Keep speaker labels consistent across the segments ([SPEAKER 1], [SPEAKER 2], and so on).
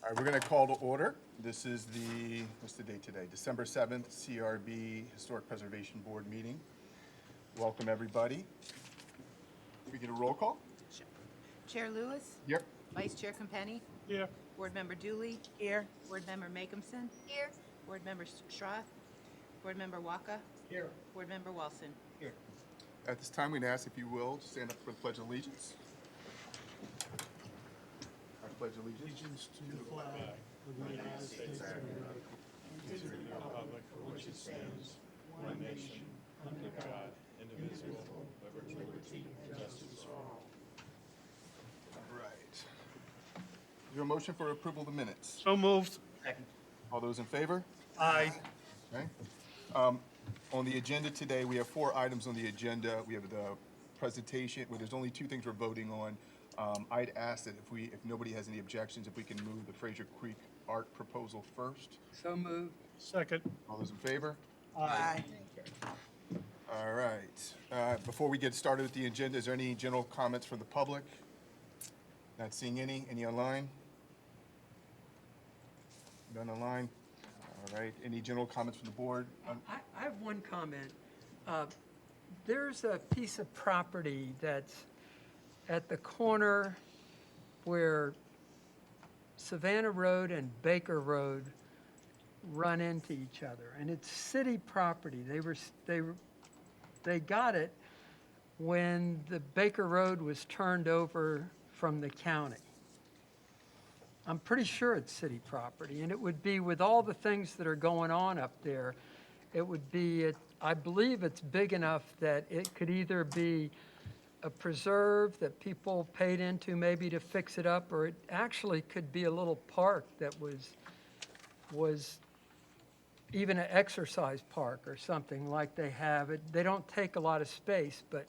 [SPEAKER 1] right, we're going to call to order. This is what's the date today? December 7th, CRB Historic Preservation Board meeting. Welcome, everybody. We get a roll call?
[SPEAKER 2] Chair Lewis?
[SPEAKER 1] Yep.
[SPEAKER 2] Vice Chair Company?
[SPEAKER 3] Here.
[SPEAKER 2] Board Member Dooley? Here. Board Member Makeumson? Here. Board Member Schroth? Board Member Waka?
[SPEAKER 3] Here.
[SPEAKER 2] Board Member Wilson?
[SPEAKER 3] Here.
[SPEAKER 1] At this time, we'd ask if you will to stand up for the Pledge of Allegiance. I pledge allegiance
[SPEAKER 3] To the flag of the United States of America and to the republic for which it stands, one nation, under God, indivisible, with liberty and justice for all.
[SPEAKER 1] All right. Is there a motion for approval of the minutes?
[SPEAKER 3] So moved.
[SPEAKER 1] All those in favor?
[SPEAKER 3] Aye.
[SPEAKER 1] Okay. On the agenda today, we have 4 items on the agenda. We have the presentation, where there's only 2 things we're voting on. I'd ask that if nobody has any objections, if we can move the Fraser Creek art proposal first.
[SPEAKER 4] So moved.
[SPEAKER 3] Second.
[SPEAKER 1] All those in favor?
[SPEAKER 3] Aye.
[SPEAKER 1] All right. Before we get started with the agenda, is there any general comments from the public? Not seeing any. Any online? None online? All right. Any general comments from the board?
[SPEAKER 4] I have one comment. There's a piece of property that's at the corner where Savannah Road and Baker Road run into each other, and it's city property. They got it when the Baker Road was turned over from the county. I'm pretty sure it's city property, and it would be, with all the things that are going on up there, it would be, I believe it's big enough that it could either be a preserve that people paid into maybe to fix it up, or it actually could be a little park that was even an exercise park or something like they have. They don't take a lot of space, but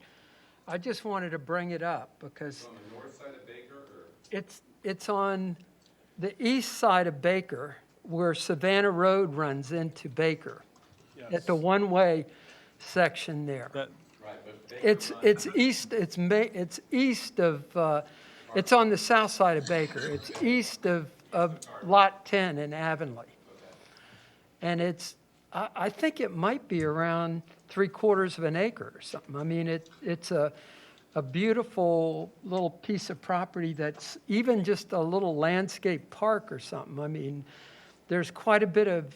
[SPEAKER 4] I just wanted to bring it up because
[SPEAKER 5] On the north side of Baker, or?
[SPEAKER 4] it's on the east side of Baker where Savannah Road runs into Baker, at the one-way section there.
[SPEAKER 5] Right, but Baker
[SPEAKER 4] It's east of, it's on the south side of Baker. It's east of Lot 10 in Avonlea. And I think it might be around 3/4 of an acre or something. I mean, it's a beautiful little piece of property that's even just a little landscape park or something. I mean, there's quite a bit of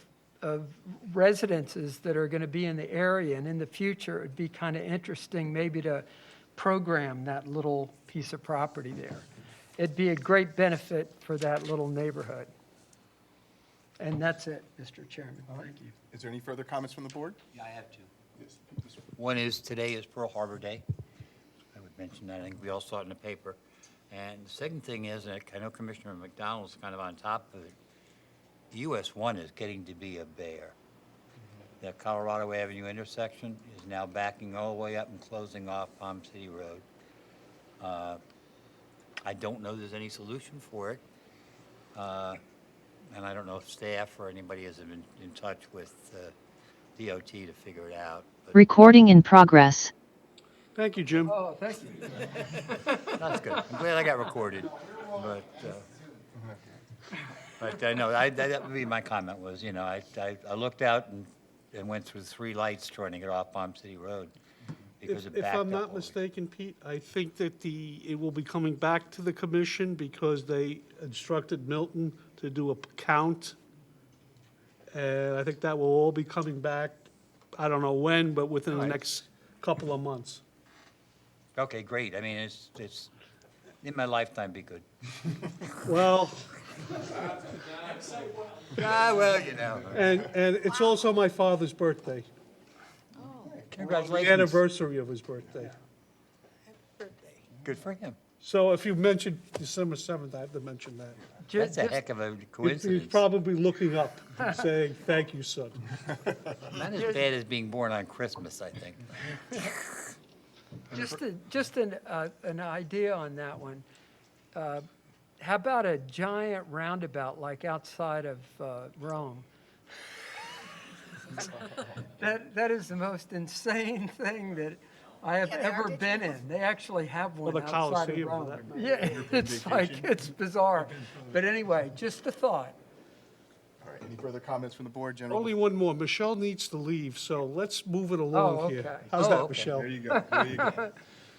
[SPEAKER 4] residences that are going to be in the area, and in the future, it'd be kind of interesting maybe to program that little piece of property there. It'd be a great benefit for that little neighborhood. And that's it, Mr. Chairman. Thank you.
[SPEAKER 1] Is there any further comments from the board?
[SPEAKER 6] Yeah, I have two.
[SPEAKER 1] Yes.
[SPEAKER 6] One is, today is Pearl Harbor Day. I would mention that. I think we all saw it in the paper. And the second thing is, and I know Commissioner McDonald's kind of on top of it, the US 1 is getting to be a bear. The Colorado Avenue intersection is now backing all the way up and closing off Palm City Road. I don't know there's any solution for it. And I don't know if staff or anybody has been in touch with DOT to figure it out. But
[SPEAKER 7] Recording in progress.
[SPEAKER 3] Thank you, Jim.
[SPEAKER 4] Oh, thank you.
[SPEAKER 6] that's good. I'm glad I got recorded. But I know, that would be my comment was, you know, I looked out and went through 3 lights trying to get off Palm City Road because it
[SPEAKER 3] If
[SPEAKER 6] backed up.
[SPEAKER 3] I'm not
[SPEAKER 6] all the-
[SPEAKER 3] mistaken, Pete, I think that it will be coming back to the commission because they instructed Milton to do a count. And I think that will all be coming back, I don't know when, but within the
[SPEAKER 6] Right.
[SPEAKER 3] next couple of months.
[SPEAKER 6] Okay, great. I mean, it's, in my lifetime, be good.
[SPEAKER 3] Well,
[SPEAKER 6] Well, you know.
[SPEAKER 3] and it's also my father's birthday, the
[SPEAKER 6] Congratulations.
[SPEAKER 3] anniversary of his birthday.
[SPEAKER 6] Good for him.
[SPEAKER 3] So if you mentioned December 7th, I have to mention that.
[SPEAKER 6] That's a heck of a
[SPEAKER 3] He's
[SPEAKER 6] coincidence.
[SPEAKER 3] probably looking up, saying, "Thank you, son."
[SPEAKER 6] Not as bad as being born on Christmas, I think.
[SPEAKER 4] Just an idea on that one. How about a giant roundabout like outside of Rome? That is the most insane thing that I have
[SPEAKER 2] Yeah, they are
[SPEAKER 4] ever been in. They actually have one
[SPEAKER 3] the
[SPEAKER 4] outside of
[SPEAKER 3] Coliseum, for
[SPEAKER 4] Rome.
[SPEAKER 3] that matter.
[SPEAKER 4] Yeah, it's like, it's bizarre. But anyway, just a thought.
[SPEAKER 1] All right, any further comments from the board, General?
[SPEAKER 3] Only one more. Michelle needs to leave, so let's move it
[SPEAKER 4] Oh,
[SPEAKER 3] along here.
[SPEAKER 4] okay.
[SPEAKER 3] How's
[SPEAKER 4] Oh,
[SPEAKER 3] that,
[SPEAKER 4] okay.
[SPEAKER 3] Michelle?
[SPEAKER 1] There you go, there you go.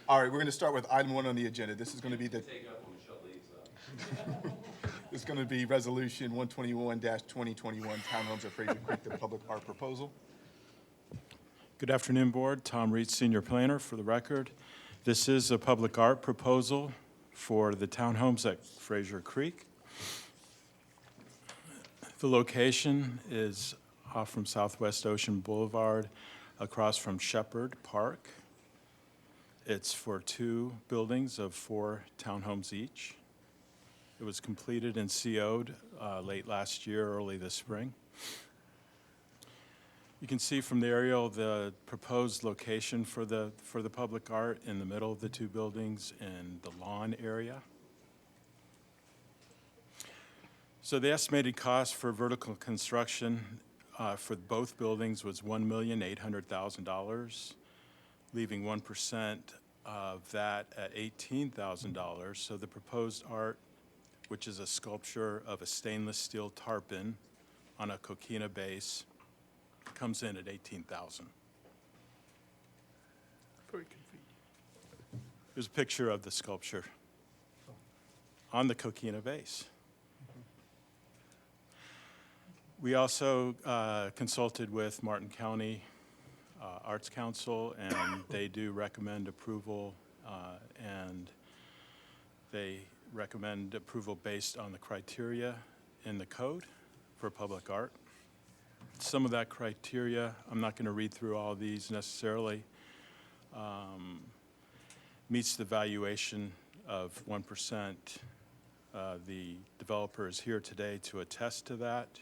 [SPEAKER 1] All right, we're going to start with item 1 on the agenda. This is going to be
[SPEAKER 5] Take up when Michelle leaves.
[SPEAKER 1] This is going to be Resolution 121-2021, Townhomes at Fraser Creek, the public art proposal.
[SPEAKER 7] Good afternoon, Board. Tom Reed, Senior Planner, for the record. This is a public art proposal for the townhomes at Fraser Creek. The location is off from Southwest Ocean Boulevard, across from Shepherd Park. It's for 2 buildings of 4 townhomes each. It was completed and CO'd late last year, early this spring. You can see from the aerial the proposed location for the public art in the middle of the 2 buildings and the lawn area. So the estimated cost for vertical construction for both buildings was $1,800,000, leaving 1% of that at $18,000. So the proposed art, which is a sculpture of a stainless steel tarpon on a coquina base, comes in at $18,000.
[SPEAKER 3] Very convenient.
[SPEAKER 7] Here's a picture of the sculpture on the coquina base. We also consulted with Martin County Arts Council, and they do recommend approval, and they recommend approval based on the criteria in the code for public art. Some of that criteria, I'm not going to read through all of these necessarily, meets the valuation of 1%. The developer is here today to attest to that.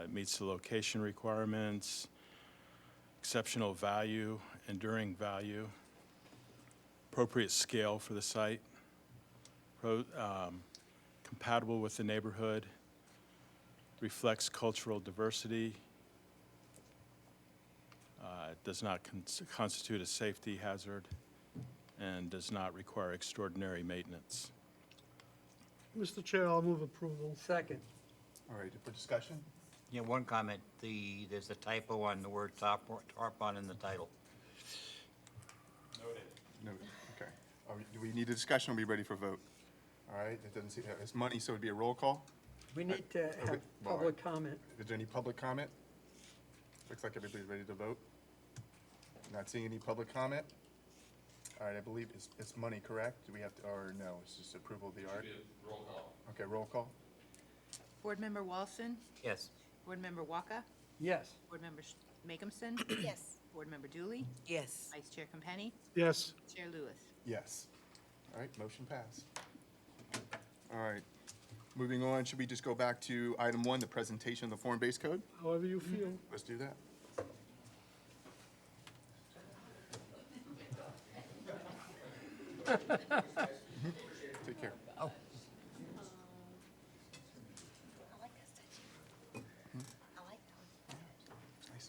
[SPEAKER 7] It meets the location requirements, exceptional value, enduring value, appropriate scale for the site, compatible with the neighborhood, reflects cultural diversity, does not constitute a safety hazard, and does not require extraordinary maintenance.
[SPEAKER 3] Mr. Chair, I'll move approval.
[SPEAKER 4] Second.
[SPEAKER 1] All right, for discussion?
[SPEAKER 6] Yeah, one comment, there's a typo on the word tarpon in the title.
[SPEAKER 1] No, okay. Do we need a discussion or are we ready for vote? All right, it doesn't seem, it's money, so it'd be a roll call.
[SPEAKER 4] We need to have
[SPEAKER 1] well,
[SPEAKER 4] public comment.
[SPEAKER 1] Is there any public comment? Looks like everybody's ready to vote. Not seeing any public comment. All right, I believe it's money, correct? Do we have to, or no, it's just approval of the art?
[SPEAKER 5] Roll call.
[SPEAKER 1] Okay, roll call.
[SPEAKER 2] Board Member Walson,
[SPEAKER 6] Yes.
[SPEAKER 2] Board Member Waka,
[SPEAKER 4] Yes.
[SPEAKER 2] Board Member Makeumson. Yes. Board Member Dooley,
[SPEAKER 8] Yes.
[SPEAKER 2] Vice Chair Company,
[SPEAKER 3] Yes.
[SPEAKER 2] Chair Lewis.
[SPEAKER 1] Yes. All right, motion passed. All right, moving on, should we just go back to item 1, the presentation of the form-based code?
[SPEAKER 3] However you feel.
[SPEAKER 1] Let's do that. Take care.
[SPEAKER 6] Oh.
[SPEAKER 8] I like that statue. I like that.
[SPEAKER 1] Nice.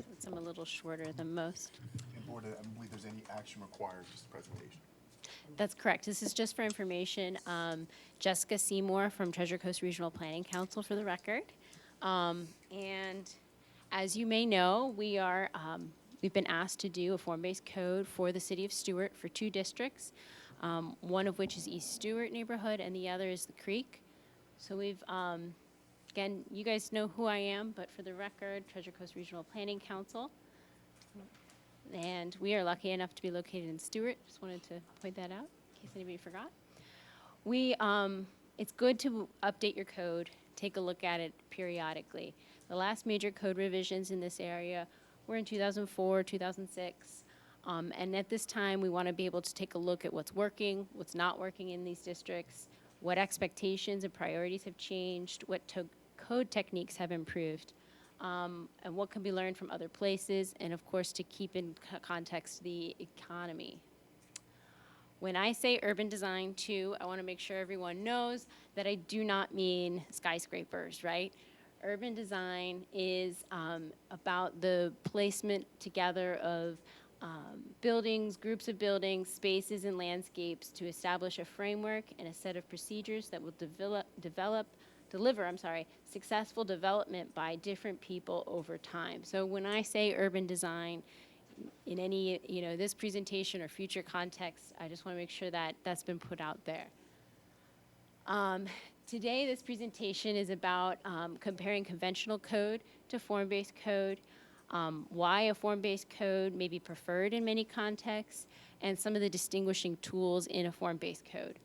[SPEAKER 9] Since I'm a little shorter than most.
[SPEAKER 1] And board, I don't believe there's any action required, just the presentation.
[SPEAKER 9] That's correct. This is just for information. Jessica Seymour from Treasure Coast Regional Planning Council for the record. And as you may know, we've been asked to do a form-based code for the city of Stuart for 2 districts, one of which is East Stuart neighborhood and the other is the Creek. So we've, again, you guys know who I am, but for the record, Treasure Coast Regional Planning Council. And we are lucky enough to be located in Stuart. Just wanted to point that out in case anybody forgot. It's good to update your code, take a look at it periodically. The last major code revisions in this area were in 2004, 2006. And at this time, we want to be able to take a look at what's working, what's not working in these districts, what expectations and priorities have changed, what code techniques have improved, and what can be learned from other places, and of course, to keep in context the economy. When I say urban design too, I want to make sure everyone knows that I do not mean skyscrapers, right? Urban design is about the placement together of buildings, groups of buildings, spaces, and landscapes to establish a framework and a set of procedures that will deliver successful development by different people over time. So when I say urban design, in any, this presentation or future context, I just want to make sure that that's been put out there. Today, this presentation is about comparing conventional code to form-based code, why a form-based code may be preferred in many contexts, and some of the distinguishing tools in a form-based code.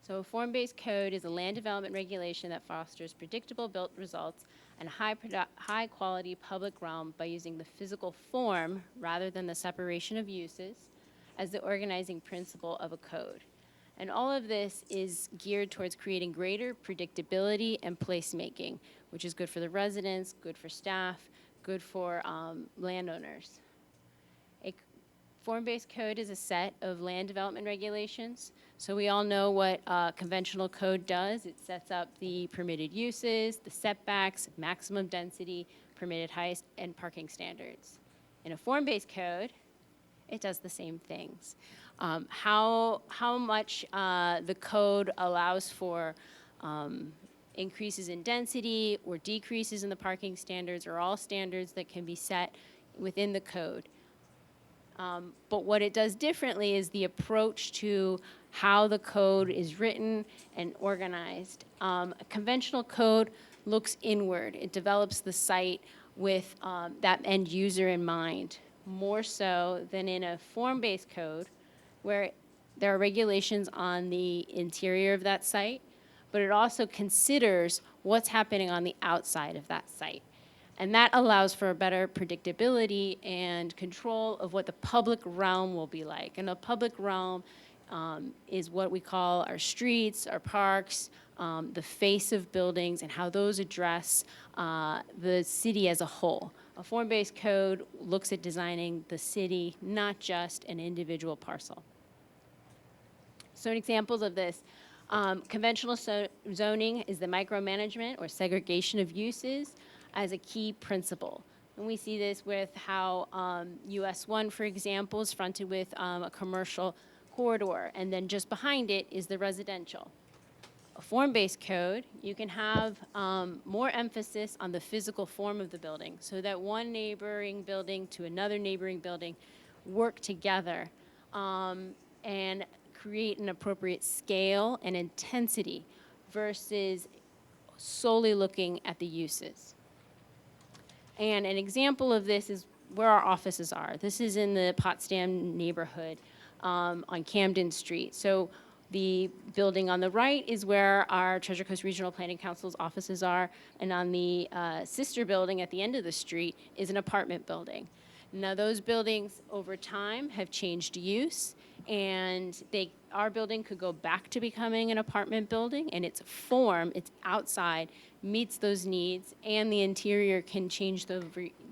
[SPEAKER 9] So a form-based code is a land development regulation that fosters predictable built results and high-quality public realm by using the physical form rather than the separation of uses as the organizing principle of a code. And all of this is geared towards creating greater predictability and placemaking, which is good for the residents, good for staff, good for landowners. A form-based code is a set of land development regulations. So we all know what conventional code does. It sets up the permitted uses, the setbacks, maximum density, permitted height, and parking standards. In a form-based code, it does the same things. How much the code allows for increases in density or decreases in the parking standards are all standards that can be set within the code. But what it does differently is the approach to how the code is written and organized. A conventional code looks inward. It develops the site with that end user in mind, more so than in a form-based code where there are regulations on the interior of that site, but it also considers what's happening on the outside of that site. And that allows for a better predictability and control of what the public realm will be like. And the public realm is what we call our streets, our parks, the face of buildings, and how those address the city as a whole. A form-based code looks at designing the city, not just an individual parcel. So examples of this, conventional zoning is the micromanagement or segregation of uses as a key principle. And we see this with how US 1, for example, is fronted with a commercial corridor, and then just behind it is the residential. A form-based code, you can have more emphasis on the physical form of the building so that one neighboring building to another neighboring building work together and create an appropriate scale and intensity versus solely looking at the uses. And an example of this is where our offices are. This is in the Potsdam neighborhood on Camden Street. So the building on the right is where our Treasure Coast Regional Planning Council's offices are, and on the sister building at the end of the street is an apartment building. Now those buildings over time have changed use, and our building could go back to becoming an apartment building, and its form, its outside, meets those needs, and the interior can change the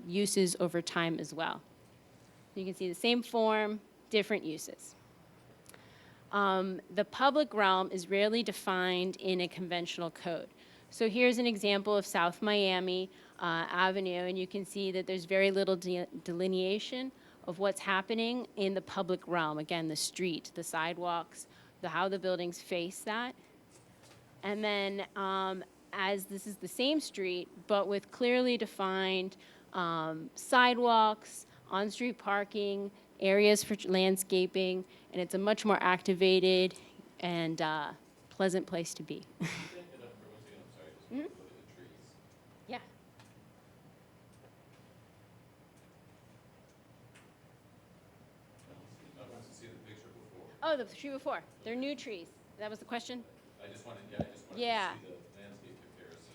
[SPEAKER 9] uses over time as well. You can see the same form, different uses. The public realm is rarely defined in a conventional code. So here's an example of South Miami Avenue, and you can see that there's very little delineation of what's happening in the public realm. Again, the street, the sidewalks, how the buildings face that. And then as this is the same street, but with clearly defined sidewalks, on-street parking, areas for landscaping, and it's a much more activated and pleasant place to be.
[SPEAKER 5] Look at the trees.
[SPEAKER 9] Yeah.
[SPEAKER 5] I want to see the picture before.
[SPEAKER 9] Oh, the tree before. They're new trees. That was the question?
[SPEAKER 5] I just wanted
[SPEAKER 9] Yeah.
[SPEAKER 5] to see the landscape comparison.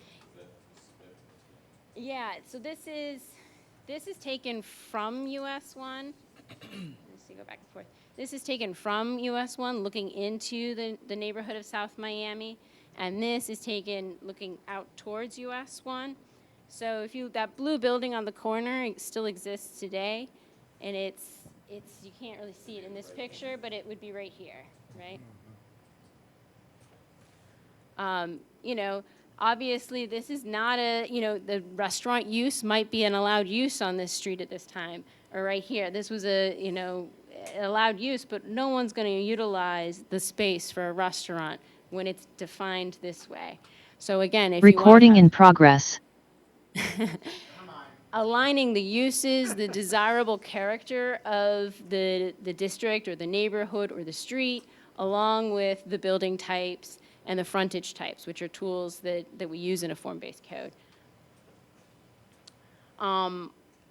[SPEAKER 9] Yeah, so this is taken from US 1. Let's see, go back and forth. This is taken from US 1, looking into the neighborhood of South Miami, and this is taken looking out towards US 1. So that blue building on the corner still exists today, and it's you can't really see it in this picture, but it would be right here, right? You know, obviously, this is not the restaurant use might be an allowed use on this street at this time, or right here. This was allowed use, but no one's going to utilize the space for a restaurant when it's defined this way. So again, if
[SPEAKER 10] Recording
[SPEAKER 9] you
[SPEAKER 10] in progress.
[SPEAKER 9] aligning the uses, the desirable character of the district or the neighborhood or the street, along with the building types and the frontage types, which are tools that we use in a form-based code.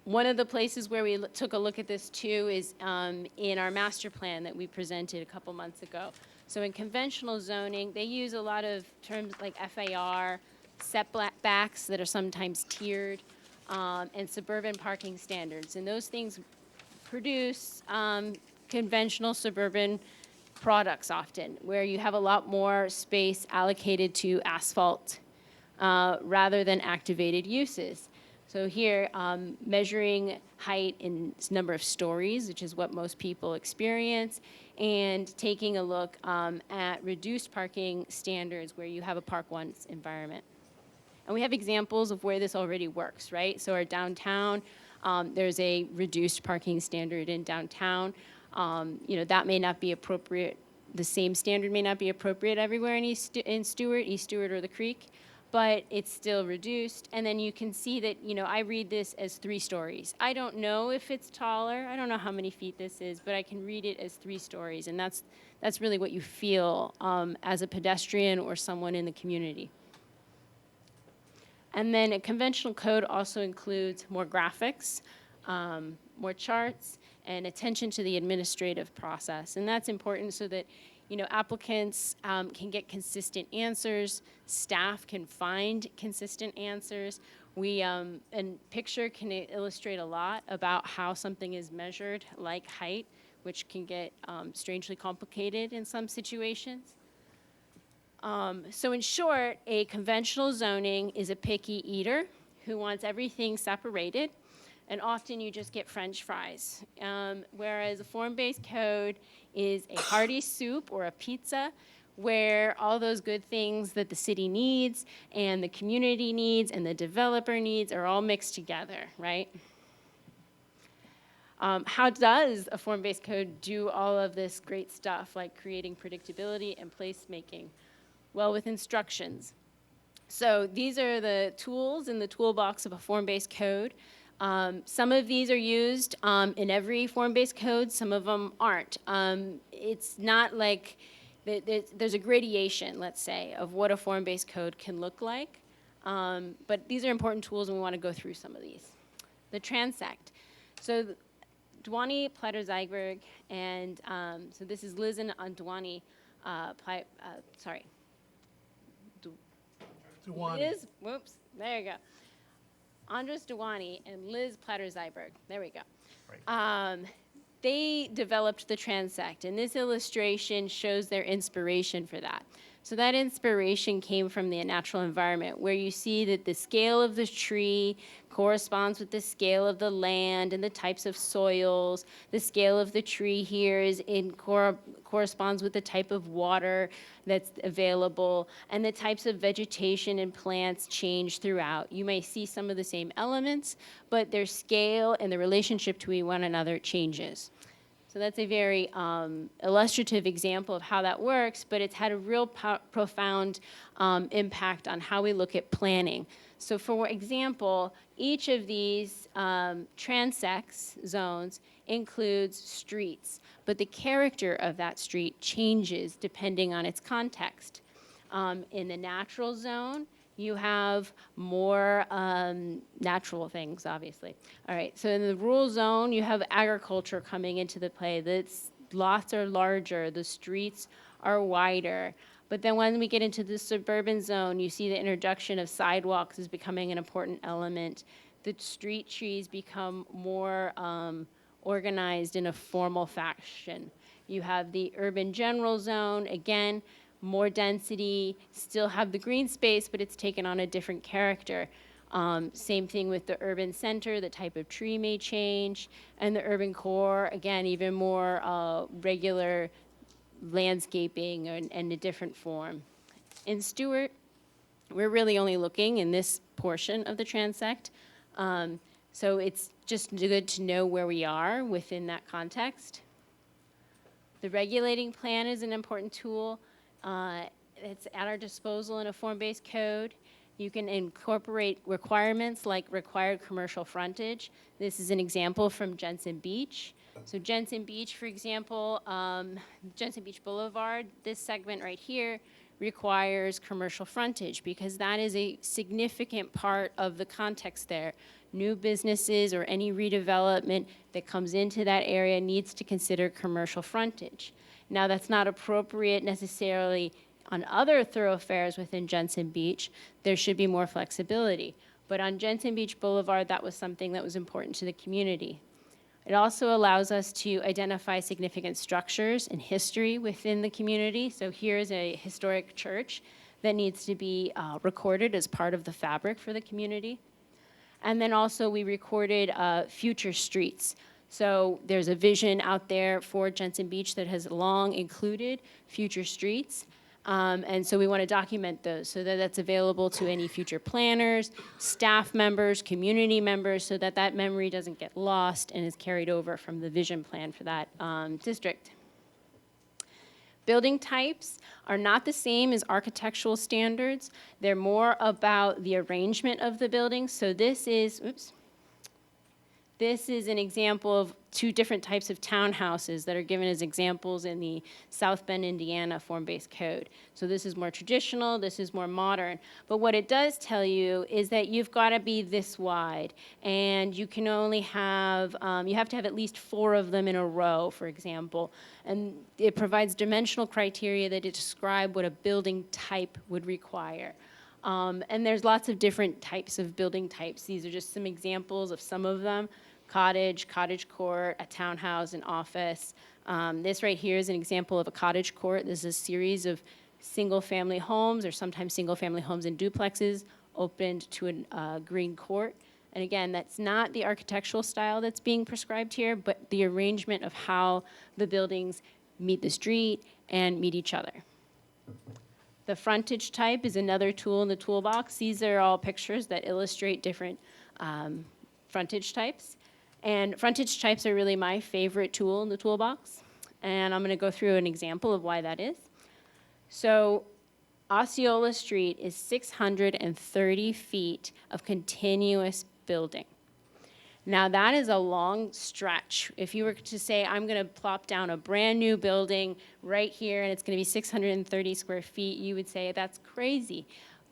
[SPEAKER 9] One of the places where we took a look at this too is in our master plan that we presented a couple months ago. So in conventional zoning, they use a lot of terms like FAR, setbacks that are sometimes tiered, and suburban parking standards. And those things produce conventional suburban products often, where you have a lot more space allocated to asphalt rather than activated uses. So here, measuring height in number of stories, which is what most people experience, and taking a look at reduced parking standards where you have a park once environment. And we have examples of where this already works, right? So our downtown, there's a reduced parking standard in downtown. That may not be appropriate. The same standard may not be appropriate everywhere in Stewart, East Stewart or the Creek, but it's still reduced. And then you can see that, I read this as 3 stories. I don't know if it's taller. I don't know how many feet this is, but I can read it as 3 stories. And that's really what you feel as a pedestrian or someone in the community. And then a conventional code also includes more graphics, more charts, and attention to the administrative process. And that's important so that, applicants can get consistent answers, staff can find consistent answers. And picture can illustrate a lot about how something is measured, like height, which can get strangely complicated in some situations. So in short, a conventional zoning is a picky eater who wants everything separated, and often you just get French fries. Whereas a form-based code is a hearty soup or a pizza where all those good things that the city needs and the community needs and the developer needs are all mixed together, right? How does a form-based code do all of this great stuff, like creating predictability and placemaking? Well, with instructions. So these are the tools in the toolbox of a form-based code. Some of these are used in every form-based code, some of them aren't. It's not like there's a gradation, let's say, of what a form-based code can look like. But these are important tools, and we want to go through some of these. The transect. So Duwani, Platter-Zyberg, and so this is Liz and Duwani.
[SPEAKER 3] Duwani.
[SPEAKER 9] Liz, whoops, there you go. Andres Duwani and Liz Platter-Zyberg. There we go. Right. They developed the transect, and this illustration shows their inspiration for that. So that inspiration came from the natural environment, where you see that the scale of the tree corresponds with the scale of the land and the types of soils. The scale of the tree here corresponds with the type of water that's available, and the types of vegetation and plants change throughout. You may see some of the same elements, but their scale and the relationship to one another changes. So that's a very illustrative example of how that works, but it's had a real profound impact on how we look at planning. So for example, each of these transects zones includes streets, but the character of that street changes depending on its context. In the natural zone, you have more natural things, obviously. All right, so in the rural zone, you have agriculture coming into the play. The lots are larger, the streets are wider. But then when we get into the suburban zone, you see the introduction of sidewalks is becoming an important element. The street trees become more organized in a formal fashion. You have the urban general zone, again, more density, still have the green space, but it's taken on a different character. Same thing with the urban center, the type of tree may change, and the urban core, again, even more regular landscaping and a different form. In Stewart, we're really only looking in this portion of the transect. So it's just good to know where we are within that context. The regulating plan is an important tool. It's at our disposal in a form-based code. You can incorporate requirements like required commercial frontage. This is an example from Jensen Beach. So Jensen Beach, for example, Jensen Beach Boulevard, this segment right here requires commercial frontage because that is a significant part of the context there. New businesses or any redevelopment that comes into that area needs to consider commercial frontage. Now, that's not appropriate necessarily on other thoroughfares within Jensen Beach. There should be more flexibility. But on Jensen Beach Boulevard, that was something that was important to the community. It also allows us to identify significant structures and history within the community. So here's a historic church that needs to be recorded as part of the fabric for the community. And then also we recorded future streets. So there's a vision out there for Jensen Beach that has long included future streets. And so we want to document those so that that's available to any future planners, staff members, community members, so that that memory doesn't get lost and is carried over from the vision plan for that district. Building types are not the same as architectural standards. They're more about the arrangement of the buildings. So this is an example of two different types of townhouses that are given as examples in the South Bend, Indiana form-based code. So this is more traditional, this is more modern. But what it does tell you is that you've got to be this wide, and you can only have, you have to have at least 4 of them in a row, for example. And it provides dimensional criteria that describe what a building type would require. And there's lots of different types of building types. These are just some examples of some of them. Cottage, cottage court, a townhouse, an office. This right here is an example of a cottage court. This is a series of single-family homes, or sometimes single-family homes in duplexes, opened to a green court. And again, that's not the architectural style that's being prescribed here, but the arrangement of how the buildings meet the street and meet each other. The frontage type is another tool in the toolbox. These are all pictures that illustrate different frontage types. And frontage types are really my favorite tool in the toolbox. And I'm going to go through an example of why that is. So Osceola Street is 630 feet of continuous building. Now, that is a long stretch. If you were to say, I'm going to plop down a brand new building right here, and it's going to be 630 square feet, you would say, that's crazy.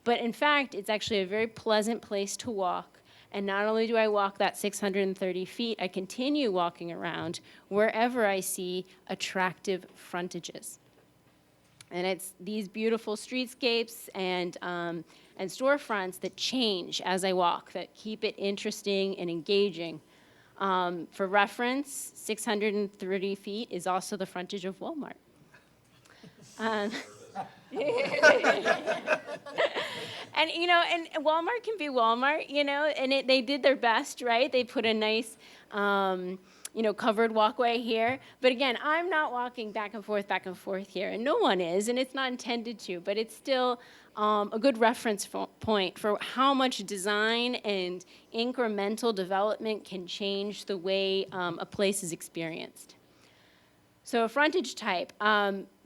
[SPEAKER 9] But in fact, it's actually a very pleasant place to walk. And not only do I walk that 630 feet, I continue walking around wherever I see attractive frontages. And it's these beautiful streetscapes and storefronts that change as I walk, that keep it interesting and engaging. For reference, 630 feet is also the frontage of Walmart. And, you know, and Walmart can be Walmart, you know, and they did their best, right? They put a nice, you know, covered walkway here. But again, I'm not walking back and forth here, and no one is, and it's not intended to, but it's still a good reference point for how much design and incremental development can change the way a place is experienced. So a frontage type.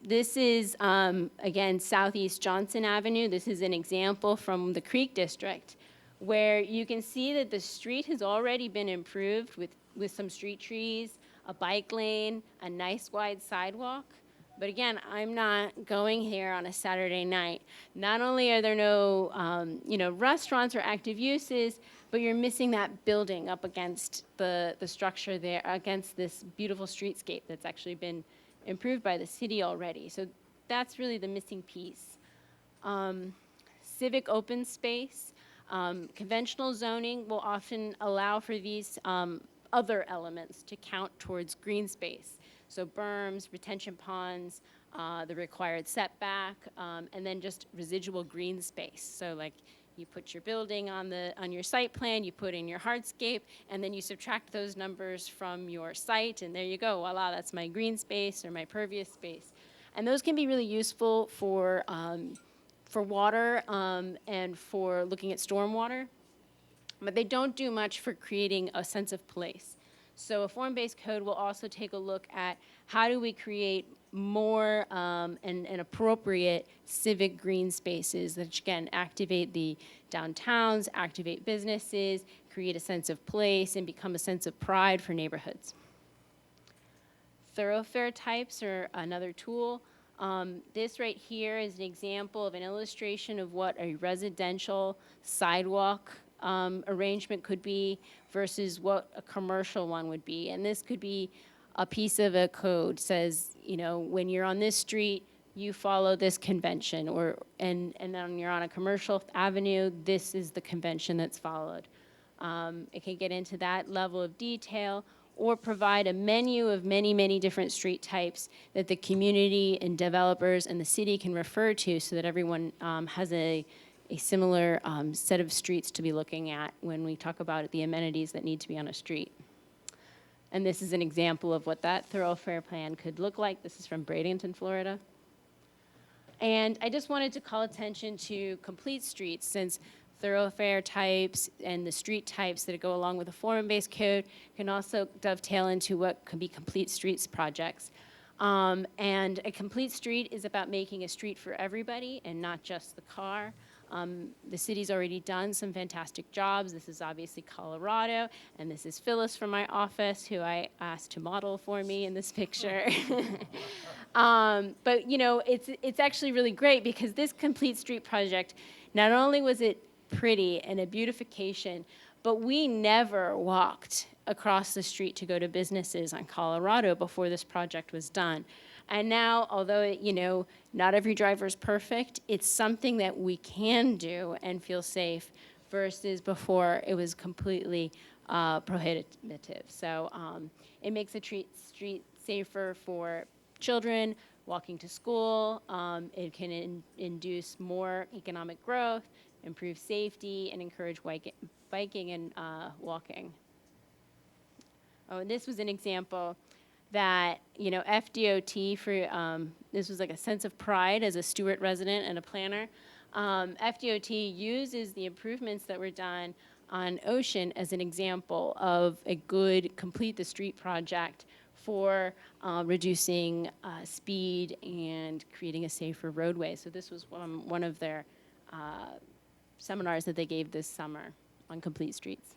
[SPEAKER 9] This is, again, Southeast Johnson Avenue. This is an example from the Creek District, where you can see that the street has already been improved with some street trees, a bike lane, a nice wide sidewalk. But again, I'm not going here on a Saturday night. Not only are there no, you know, restaurants or active uses, but you're missing that building up against the structure there, against this beautiful streetscape that's actually been improved by the city already. So that's really the missing piece. Civic open space. Conventional zoning will often allow for these other elements to count towards green space. So berms, retention ponds, the required setback, and then just residual green space. So like You put your building on your site plan, you put in your hardscape, and then you subtract those numbers from your site, and there you go. Voila, that's my green space or my pervious space. And those can be really useful for water and for looking at stormwater, but they don't do much for creating a sense of place. So a form-based code will also take a look at how do we create more and appropriate civic green spaces that, again, activate the downtowns, activate businesses, create a sense of place, and become a sense of pride for neighborhoods. Thoroughfare types are another tool. This right here is an example of an illustration of what a residential sidewalk arrangement could be versus what a commercial one would be. And this could be a piece of a code says, you know, when you're on this street, you follow this convention, and then when you're on a commercial avenue, this is the convention that's followed. It can get into that level of detail, or provide a menu of many, many different street types that the community and developers and the city can refer to so that everyone has a similar set of streets to be looking at when we talk about the amenities that need to be on a street. And this is an example of what that thoroughfare plan could look like. This is from Bradenton, Florida. And I just wanted to call attention to complete streets, since thoroughfare types and the street types that go along with a form-based code can also dovetail into what could be complete streets projects. And a complete street is about making a street for everybody and not just the car. The city's already done some fantastic jobs. This is obviously Colorado, and this is Phyllis from my office, who I asked to model for me in this picture. But you know, it's actually really great, because this complete street project, not only was it pretty and a beautification, but we never walked across the street to go to businesses on Colorado before this project was done. And now, although, you know, not every driver is perfect, it's something that we can do and feel safe, versus before it was completely prohibitive. So it makes the street safer for children walking to school. It can induce more economic growth, improve safety, and encourage biking and walking. Oh, and this was an example that, you know, FDOT for, this was like a sense of pride as a Stuart resident and a planner. FDOT uses the improvements that were done on Ocean as an example of a good complete the street project for reducing speed and creating a safer roadway. So this was one of their seminars that they gave this summer on complete streets.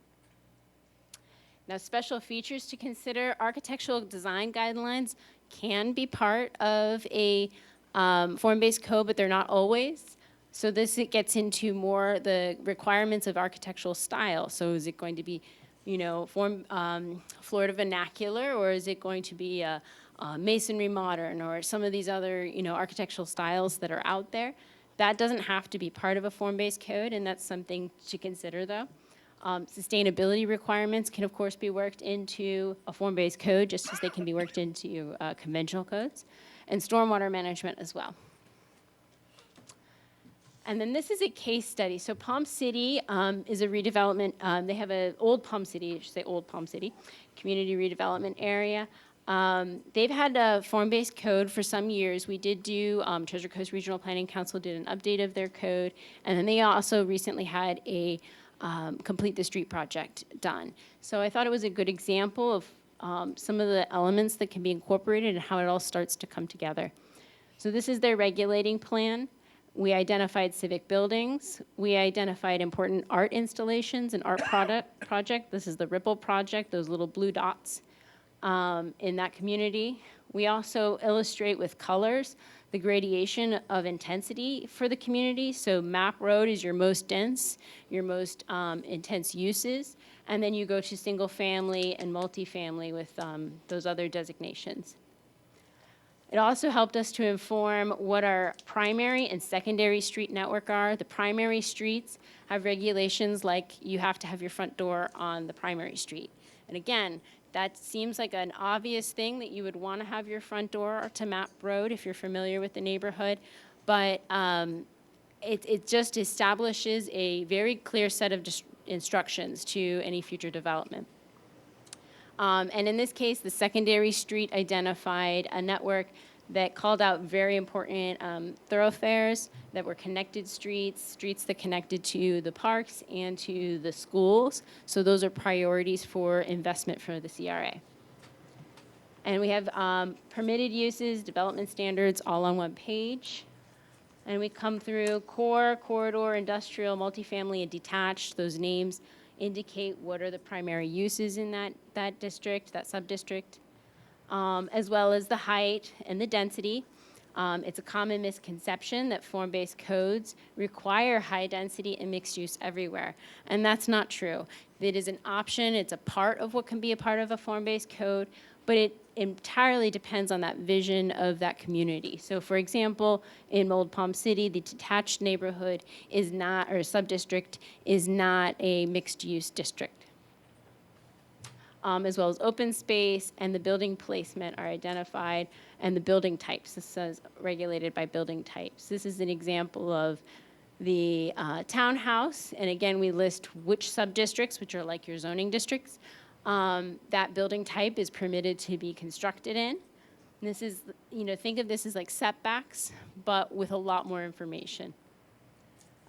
[SPEAKER 9] Now, special features to consider: architectural design guidelines can be part of a form-based code, but they're not always. So it gets into more the requirements of architectural style. So is it going to be, you know, Florida vernacular, or is it going to be a masonry modern, or some of these other, you know, architectural styles that are out there? That doesn't have to be part of a form-based code, and that's something to consider, though. Sustainability requirements can, of course, be worked into a form-based code, just as they can be worked into conventional codes, and stormwater management as well. And then this is a case study. So Palm City is a redevelopment. They have an old Palm City, I should say old Palm City, community redevelopment area. They've had a form-based code for some years. We did do, Treasure Coast Regional Planning Council did an update of their code, and then they also recently had a complete the street project done. So I thought it was a good example of some of the elements that can be incorporated and how it all starts to come together. So this is their regulating plan. We identified civic buildings. We identified important art installations and art project. This is the Ripple project, those little blue dots in that community. We also illustrate with colors the gradation of intensity for the community. So Map Road is your most dense, your most intense uses, and then you go to single family and multifamily with those other designations. It also helped us to inform what our primary and secondary street network are. The primary streets have regulations like you have to have your front door on the primary street. And again, that seems like an obvious thing that you would want to have your front door to Map Road if you're familiar with the neighborhood. But it just establishes a very clear set of instructions to any future development. And in this case, the secondary street identified a network that called out very important thoroughfares that were connected streets that connected to the parks and to the schools. So those are priorities for investment for the CRA. And we have permitted uses, development standards, all on one page. And we come through core, corridor, industrial, multifamily, and detached. Those names indicate what are the primary uses in that district, that sub-district, as well as the height and the density. It's a common misconception that form-based codes require high density and mixed use everywhere, and that's not true. It is an option, it's a part of what can be a part of a form-based code, but it entirely depends on that vision of that community. So for example, in Old Palm City, the detached neighborhood is not, or sub-district, is not a mixed-use district. As well as open space and the building placement are identified, and the building types. This says regulated by building types. This is an example of the townhouse, and again, we list which sub-districts, which are like your zoning districts, that building type is permitted to be constructed in. And this is, think of this as like setbacks, but with a lot more information.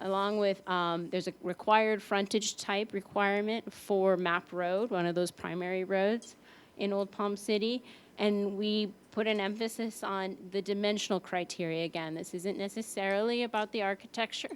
[SPEAKER 9] Along with, there's a required frontage type requirement for Map Road, one of those primary roads in Old Palm City. And we put an emphasis on the dimensional criteria. Again, this isn't necessarily about the architecture.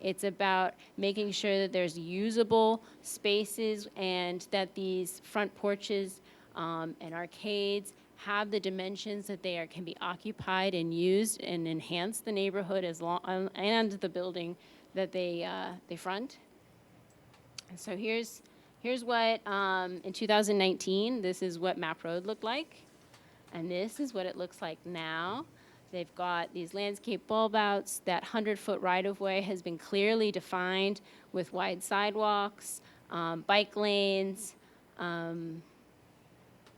[SPEAKER 9] It's about making sure that there's usable spaces and that these front porches and arcades have the dimensions that they can be occupied and used and enhance the neighborhood and the building that they front. And so here's what, in 2019, this is what Map Road looked like. And this is what it looks like now. They've got these landscape bulb outs. That 100-foot right-of-way has been clearly defined with wide sidewalks, bike lanes, and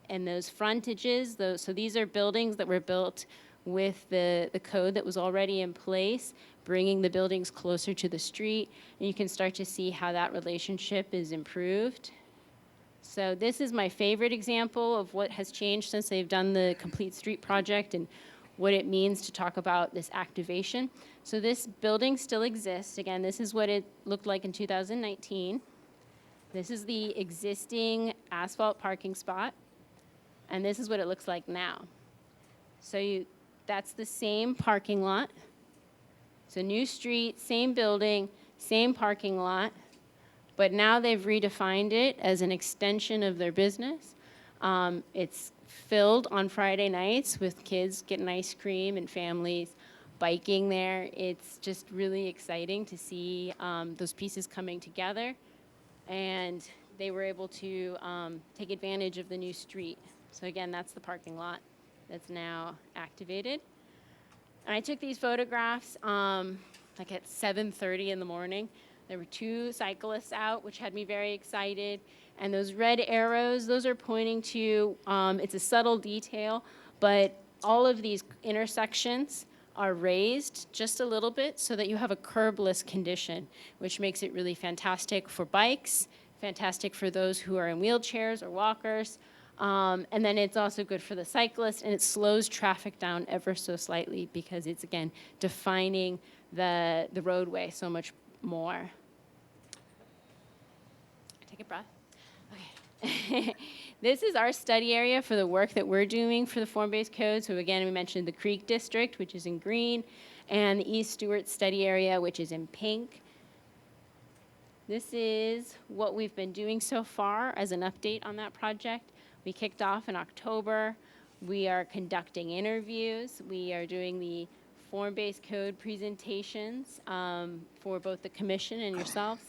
[SPEAKER 9] those frontages. So these are buildings that were built with the code that was already in place, bringing the buildings closer to the street. And you can start to see how that relationship is improved. So this is my favorite example of what has changed since they've done the Complete Street project and what it means to talk about this activation. So this building still exists. Again, this is what it looked like in 2019. This is the existing asphalt parking spot, and this is what it looks like now. So that's the same parking lot. So new street, same building, same parking lot, but now they've redefined it as an extension of their business. It's filled on Friday nights with kids getting ice cream and families biking there. It's just really exciting to see those pieces coming together, and they were able to take advantage of the new street. So again, that's the parking lot that's now activated. And I took these photographs like at 7:30 in the morning. There were 2 cyclists out, which had me very excited. And those red arrows, those are pointing to, it's a subtle detail, but all of these intersections are raised just a little bit so that you have a curbless condition, which makes it really fantastic for bikes, fantastic for those who are in wheelchairs or walkers. And then it's also good for the cyclist, and it slows traffic down ever so slightly because it's, again, defining the roadway so much more. Take a breath. Okay. This is our study area for the work that we're doing for the form-based code. So again, we mentioned the Creek District, which is in green, and the East Stewart study area, which is in pink. This is what we've been doing so far as an update on that project. We kicked off in October. We are conducting interviews. We are doing the form-based code presentations for both the commission and yourselves.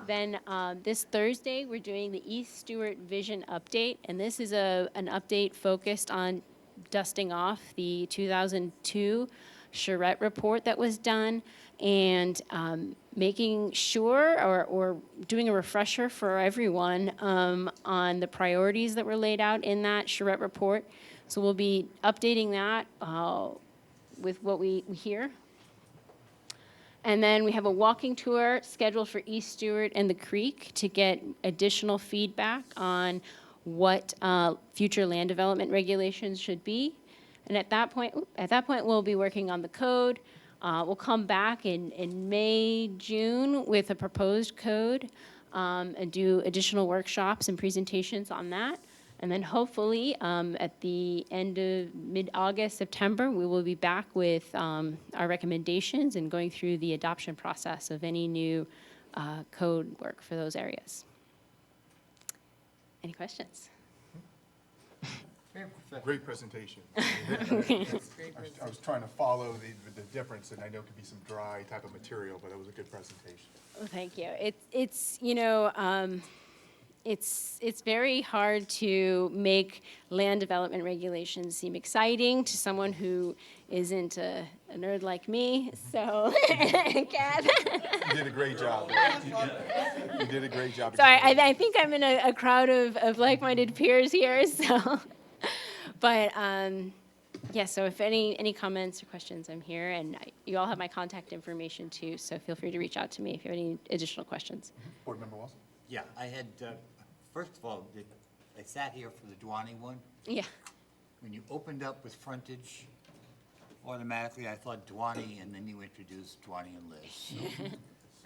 [SPEAKER 9] Then this Thursday, we're doing the East Stewart Vision Update, and this is an update focused on dusting off the 2002 charrette report that was done and making sure or doing a refresher for everyone on the priorities that were laid out in that charrette report. So we'll be updating that with what we hear. And then we have a walking tour scheduled for East Stewart and the Creek to get additional feedback on what future land development regulations should be. And at that point, we'll be working on the code. We'll come back in May, June with a proposed code and do additional workshops and presentations on that. And then hopefully, at the end of mid-August, September, we will be back with our recommendations and going through the adoption process of any new code work for those areas. Any questions?
[SPEAKER 1] Great presentation. I was trying to follow the difference, and I know it could be some dry type of material, but it was a good presentation.
[SPEAKER 9] Well, thank you. It's it's very hard to make land development regulations seem exciting to someone who isn't a nerd like me. So, Kath.
[SPEAKER 1] You did a great job. You did a great job.
[SPEAKER 9] So I think I'm in a crowd of like-minded peers here. So, but yeah. So if any comments or questions, I'm here, and you all have my contact information too. So feel free to reach out to me if you have any additional questions.
[SPEAKER 1] Board Member Wilson?
[SPEAKER 6] Yeah, I had, first of all, I sat here for the Duwani one.
[SPEAKER 9] Yeah.
[SPEAKER 6] When you opened up with frontage, automatically I thought Duwani, and then you introduced Duwani and Liz. So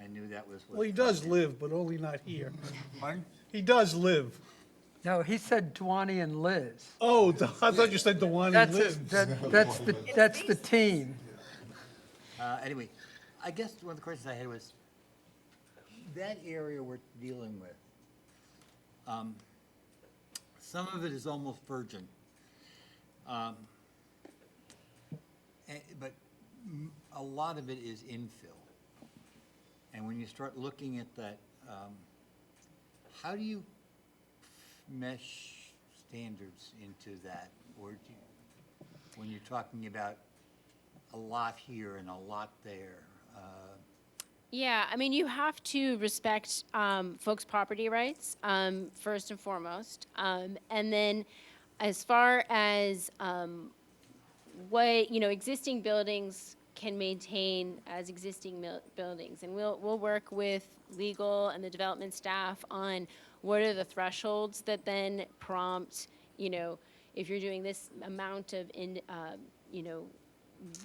[SPEAKER 6] I knew that was what.
[SPEAKER 3] Well, he does live, but only not here.
[SPEAKER 6] Pardon?
[SPEAKER 3] He does live.
[SPEAKER 4] No, he said Duwani and Liz.
[SPEAKER 3] Oh, I thought you said Duwani
[SPEAKER 4] That's,
[SPEAKER 3] lives.
[SPEAKER 4] that's the team.
[SPEAKER 6] Anyway, I guess one of the questions I had was, that area we're dealing with, some of it is almost virgin. But a lot of it is infill. And when you start looking at that, how do you mesh standards into that? Or do you, when you're talking about a lot here and a lot there?
[SPEAKER 9] Yeah, I mean, you have to respect folks' property rights, first and foremost. And then as far as what, existing buildings can maintain as existing buildings. And we'll work with legal and the development staff on what are the thresholds that then prompt, if you're doing this amount of,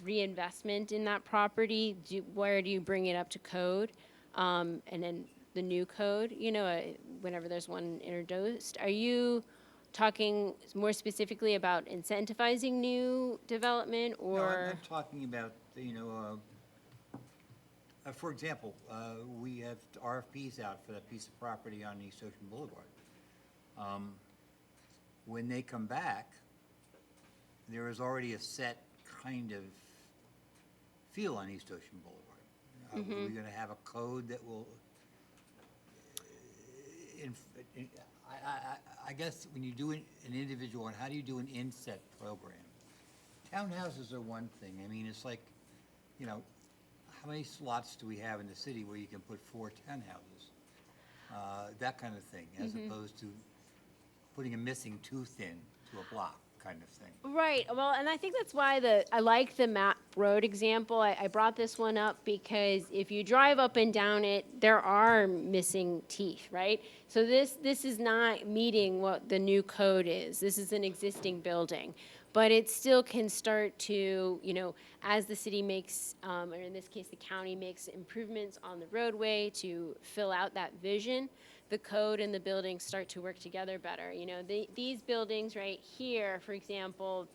[SPEAKER 9] reinvestment in that property, where do you bring it up to code? And then the new code, whenever there's one introduced. Are you talking more specifically about incentivizing new development, or?
[SPEAKER 6] No, I'm talking about, for example, we have RFPs out for that piece of property on East Ocean Boulevard. When they come back, there is already a set kind of feel on East Ocean Boulevard. Are we going to have a code that will, I guess when you do an individual one, how do you do an inset program? Townhouses are one thing. I mean, it's like, how many slots do we have in the city where you can put 4 townhouses? That kind of thing, as opposed to putting a missing tooth in to a block kind of thing.
[SPEAKER 9] Right. Well, and I think that's why I like the map road example. I brought this one up because if you drive up and down it, there are missing teeth, right? So this is not meeting what the new code is. This is an existing building. But it still can start to, as the city makes, or in this case, the county makes improvements on the roadway to fill out that vision, the code and the buildings start to work together better. These buildings right here, for example,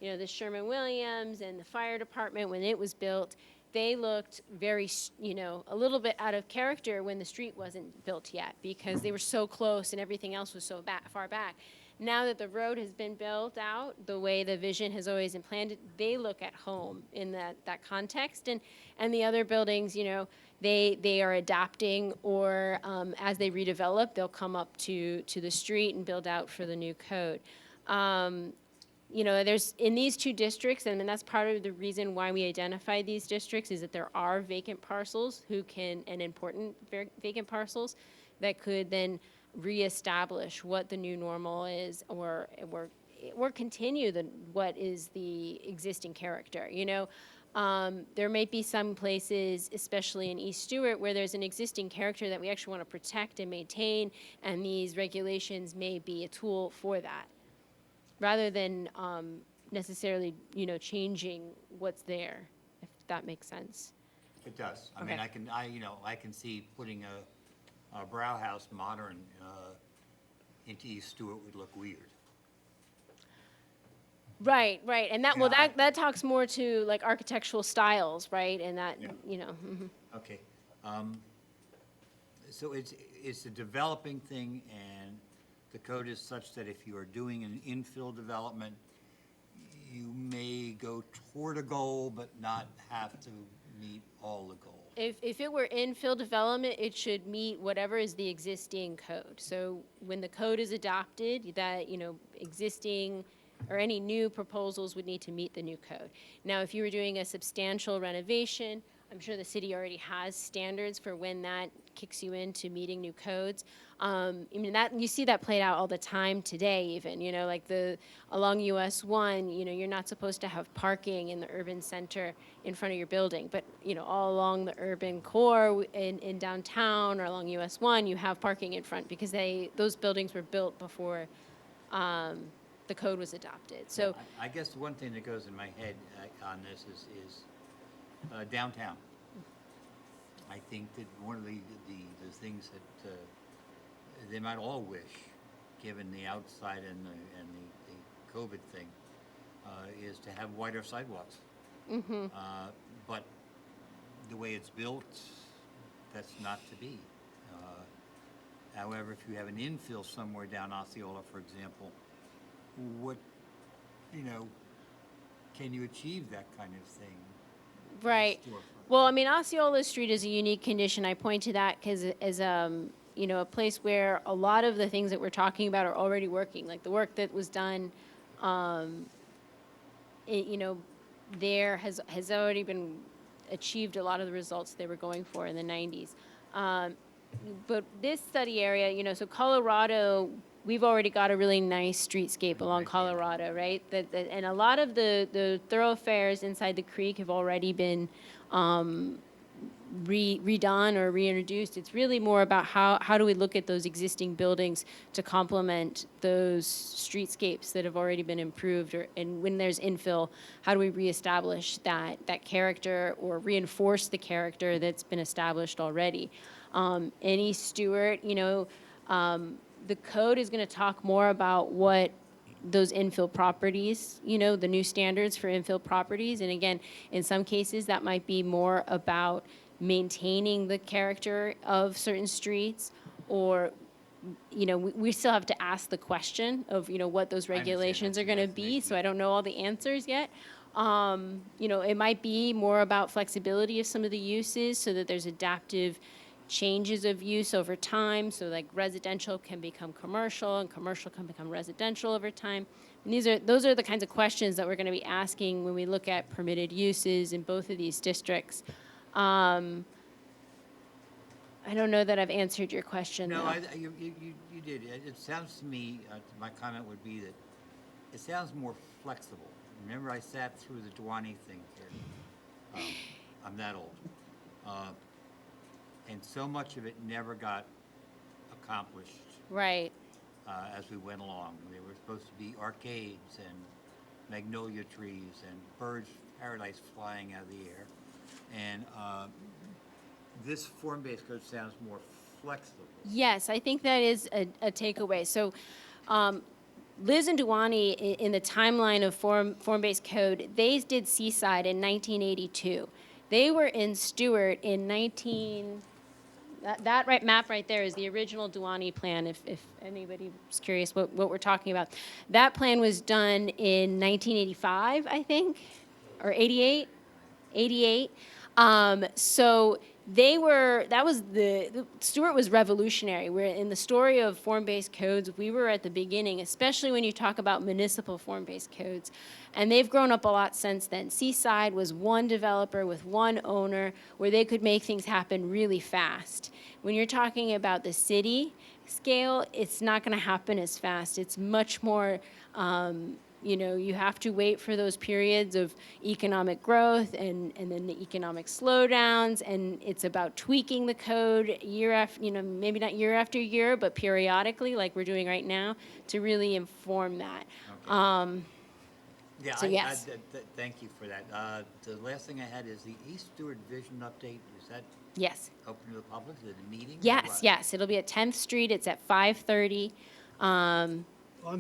[SPEAKER 9] the Sherman-Williams and the fire department, when it was built, they looked very, a little bit out of character when the street wasn't built yet because they were so close and everything else was so far back. Now that the road has been built out the way the vision has always been planned, they look at home in that context. And the other buildings, they are adapting, or as they redevelop, they'll come up to the street and build out for the new code. There's in these 2 districts, and that's part of the reason why we identified these districts, is that there are vacant parcels and important vacant parcels that could then reestablish what the new normal is, or continue what is the existing character. There may be some places, especially in East Stewart, where there's an existing character that we actually want to protect and maintain, and these regulations may be a tool for that, rather than necessarily, changing what's there, if that makes sense.
[SPEAKER 6] It does. I mean,
[SPEAKER 9] Okay.
[SPEAKER 6] I can see putting a Brow House modern into East Stewart would look weird.
[SPEAKER 9] Right, and that, well,
[SPEAKER 6] Yeah,
[SPEAKER 9] that talks more to like architectural styles, right, and that,
[SPEAKER 6] Yeah.
[SPEAKER 9] mhm.
[SPEAKER 6] Okay. So it's a developing thing, and the code is such that if you are doing an infill development, you may go toward a goal, but not have to meet all the goals.
[SPEAKER 9] If it were infill development, it should meet whatever is the existing code. So when the code is adopted, that, existing or any new proposals would need to meet the new code. Now, if you were doing a substantial renovation, I'm sure the city already has standards for when that kicks you into meeting new codes. I mean, that, you see that played out all the time today even, like along US 1, you're not supposed to have parking in the urban center in front of your building, but, all along the urban core in downtown or along US 1, you have parking in front because those buildings were built before the code was adopted. So,
[SPEAKER 6] I guess the one thing that goes in my head on this is downtown. I think that one of the things that they might all wish, given the outside and the COVID thing, is to have wider sidewalks. But the way it's built, that's not to be. However, if you have an infill somewhere down Osceola, for example, what, can you achieve that kind of thing?
[SPEAKER 9] right.
[SPEAKER 6] Storefront?
[SPEAKER 9] Well, I mean, Osceola Street is a unique condition. I point to that because as a place where a lot of the things that we're talking about are already working. Like the work that was done, there has already been achieved a lot of the results they were going for in the 90s. But this study area, so Colorado, we've already got a really nice streetscape along Colorado, right? And a lot of the thoroughfares inside the creek have already been redone or reintroduced. It's really more about how do we look at those existing buildings to complement those streetscapes that have already been improved, and when there's infill, how do we reestablish that character or reinforce the character that's been established already? In East Stewart, the code is going to talk more about what those infill properties, the new standards for infill properties. And again, in some cases, that might be more about maintaining the character of certain streets, or, we still have to ask the question of, what those regulations are going to be. So I don't know all the answers yet. It might be more about flexibility of some of the uses so that there's adaptive changes of use over time, so like residential can become commercial and commercial can become residential over time. And those are the kinds of questions that we're going to be asking when we look at permitted uses in both of these districts. I don't know that I've answered your question.
[SPEAKER 6] No,
[SPEAKER 9] though.
[SPEAKER 6] you did. It sounds to me, my comment would be that it sounds more flexible. Remember, I sat through the Duwani thing here. I'm that old. And so much of it never got accomplished
[SPEAKER 9] Right.
[SPEAKER 6] as we went along. There were supposed to be arcades and magnolia trees and birds paradise flying out of the air. And this form-based code sounds more flexible.
[SPEAKER 9] Yes, I think that is a takeaway. So, Liz and Duwani, in the timeline of form-based code, they did Seaside in 1982. They were in Stewart in That right map right there is the original Duwani plan, if anybody's curious what we're talking about. That plan was done in 1985, I think, or 88? 88. So Stewart was revolutionary. We're in the story of form-based codes, we were at the beginning, especially when you talk about municipal form-based codes. And they've grown up a lot since then. Seaside was one developer with one owner where they could make things happen really fast. When you're talking about the city scale, it's not going to happen as fast. It's much more You know, you have to wait for those periods of economic growth and then the economic slowdowns, and it's about tweaking the code year after, you know, maybe not year after year, but periodically, like we're doing right now, to really inform that.
[SPEAKER 6] Okay. Yeah,
[SPEAKER 9] So yes.
[SPEAKER 6] thank you for that. The last thing I had is the East Stewart Vision update. Is that
[SPEAKER 9] Yes.
[SPEAKER 6] open to the public? Is it a meeting? or
[SPEAKER 9] Yes,
[SPEAKER 6] what?
[SPEAKER 9] yes. It'll be at 10th Street. It's at 5:30
[SPEAKER 3] On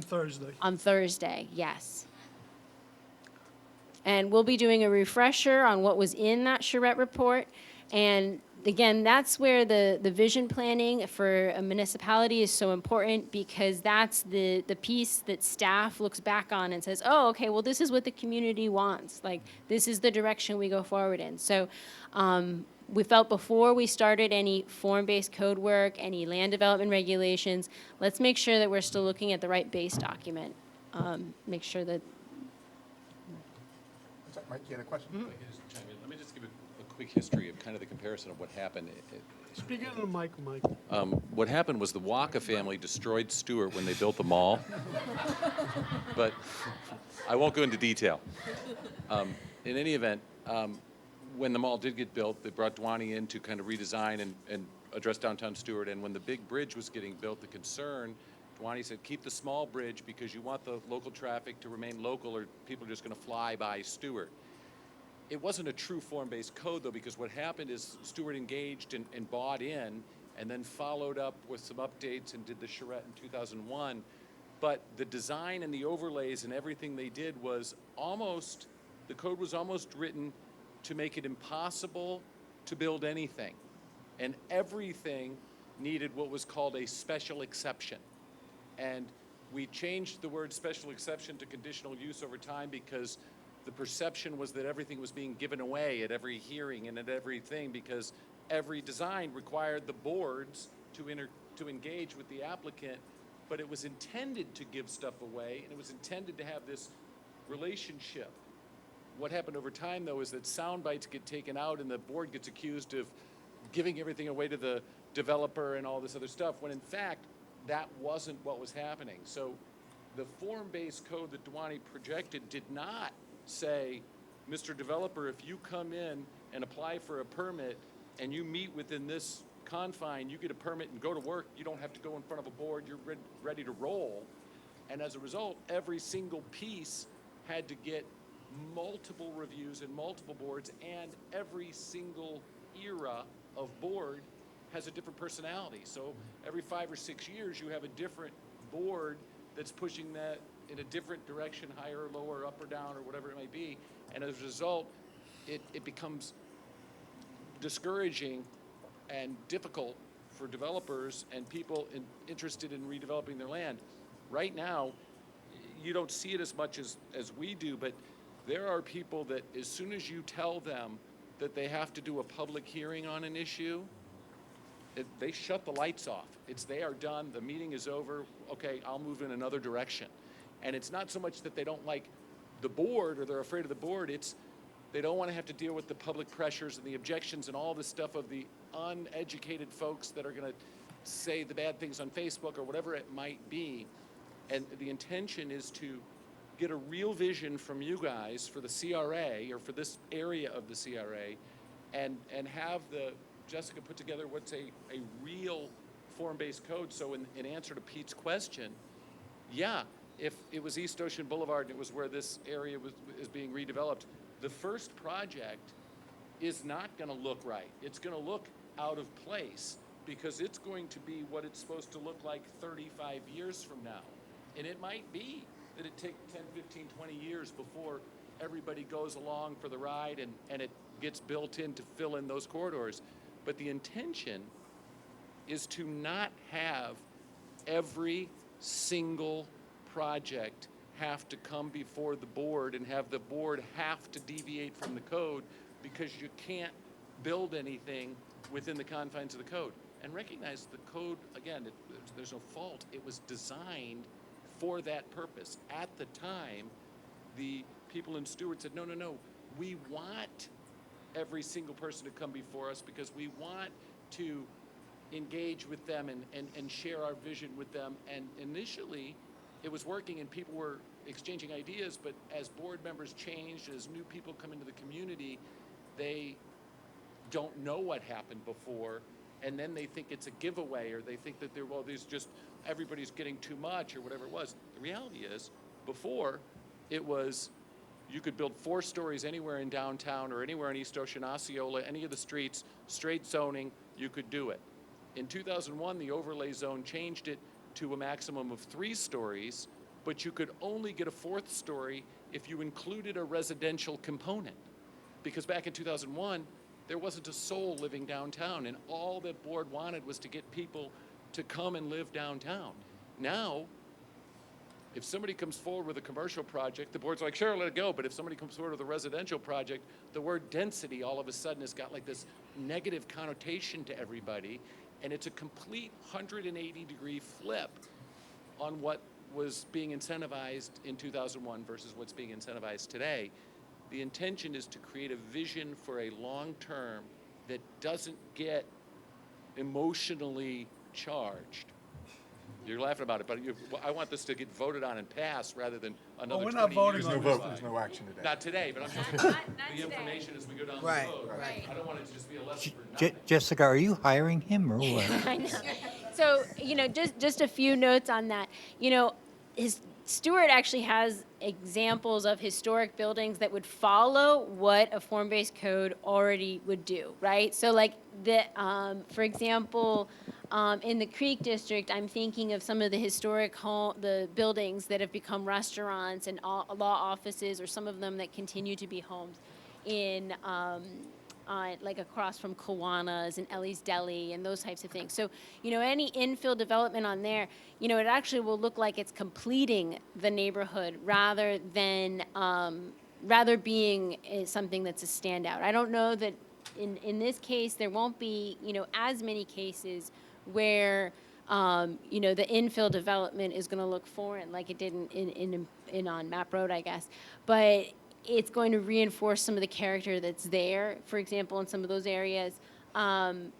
[SPEAKER 3] Thursday.
[SPEAKER 9] on Thursday. Yes. And we'll be doing a refresher on what was in that charrette report. And again, that's where the vision planning for a municipality is so important, because that's the piece that staff looks back on and says, oh, okay, well, this is what the community wants. Like, this is the direction we go forward in. So we felt before we started any form-based code work, any land development regulations, let's make sure that we're still looking at the right base document. Make sure that
[SPEAKER 1] Mike, you had a question?
[SPEAKER 5] If I could just chime in. Let me just give a quick history of kind of the comparison of what happened.
[SPEAKER 3] Speak into the mic, Mike.
[SPEAKER 5] What happened was the Waka family destroyed Stewart when they built the mall. But I won't go into detail. In any event, when the mall did get built, they brought Duwani in to kind of redesign and address downtown Stewart. And when the big bridge was getting built, the concern, Duwani said, keep the small bridge because you want the local traffic to remain local, or people are just going to fly by Stewart. It wasn't a true form-based code, though, because what happened is Stewart engaged and bought in and then followed up with some updates and did the charrette in 2001. But the design and the overlays and everything they did was almost, the code was almost written to make it impossible to build anything. And everything needed what was called a special exception. And we changed the word special exception to conditional use over time because the perception was that everything was being given away at every hearing and at everything, because every design required the boards to engage with the applicant, but it was intended to give stuff away, and it was intended to have this relationship. What happened over time, though, is that sound bites get taken out and the board gets accused of giving everything away to the developer and all this other stuff, when in fact, that wasn't what was happening. So the form-based code that Duwani projected did not say, Mr. Developer, if you come in and apply for a permit and you meet within this confine, you get a permit and go to work. You don't have to go in front of a board. You're ready to roll. And as a result, every single piece had to get multiple reviews and multiple boards, and every single era of board has a different personality. So every 5 or 6 years, you have a different board that's pushing that in a different direction, higher or lower, up or down, or whatever it might be. And as a result, it becomes discouraging and difficult for developers and people interested in redeveloping their land. Right now, you don't see it as much as we do, but there are people that as soon as you tell them that they have to do a public hearing on an issue, they shut the lights off. They are done, the meeting is over, okay, I'll move in another direction. And it's not so much that they don't like the board or they're afraid of the board, it's they don't want to have to deal with the public pressures and the objections and all the stuff of the uneducated folks that are going to say the bad things on Facebook or whatever it might be. And the intention is to get a real vision from you guys for the CRA or for this area of the CRA, and have Jessica put together what's a real form-based code. So in answer to Pete's question, yeah, if it was East Ocean Boulevard and it was where this area is being redeveloped, the first project is not going to look right. It's going to look out of place because it's going to be what it's supposed to look like 35 years from now. And it might be that it takes 10, 15, 20 years before everybody goes along for the ride and it gets built in to fill in those corridors. But the intention is to not have every single project have to come before the board and have the board have to deviate from the code, because you can't build anything within the confines of the code. And recognize the code, again, there's no fault. It was designed for that purpose. At the time, the people in Stewart said, no, we want every single person to come before us because we want to engage with them and share our vision with them. And initially, it was working and people were exchanging ideas, but as board members changed, as new people come into the community, they don't know what happened before, and then they think it's a giveaway, or they think that there's just, everybody's getting too much, or whatever it was. The reality is, before, it was, you could build 4 stories anywhere in downtown or anywhere in East Ocean, Osceola, any of the streets, straight zoning, you could do it. In 2001, the overlay zone changed it to a maximum of 3 stories, but you could only get a 4th story if you included a residential component. Because back in 2001, there wasn't a soul living downtown, and all the board wanted was to get people to come and live downtown. Now, if somebody comes forward with a commercial project, the board's like, sure, let it go. But if somebody comes forward with a residential project, the word density all of a sudden has got like this negative connotation to everybody. And it's a complete 180-degree flip on what was being incentivized in 2001 versus what's being incentivized today. The intention is to create a vision for a long term that doesn't get emotionally charged. You're laughing about it, but I want this to get voted on and passed rather than another 20 years.
[SPEAKER 1] There's no vote, there's no action today.
[SPEAKER 5] Not today, but I'm talking about the information as we go down the road.
[SPEAKER 9] Right.
[SPEAKER 5] I don't want it to just be a lesson for nothing.
[SPEAKER 6] Jessica, are you hiring him or what?
[SPEAKER 9] I know. So, just a few notes on that. Stewart actually has examples of historic buildings that would follow what a form-based code already would do, right? So like for example, in the Creek District, I'm thinking of some of the historic the buildings that have become restaurants and law offices, or some of them that continue to be homes in like across from Kiwanis and Ellie's Deli and those types of things. So, any infill development on there, it actually will look like it's completing the neighborhood rather than being something that's a standout. I don't know that in this case there won't be, as many cases where the infill development is going to look foreign like it did in on Map Road, I guess. But it's going to reinforce some of the character that's there, for example, in some of those areas. And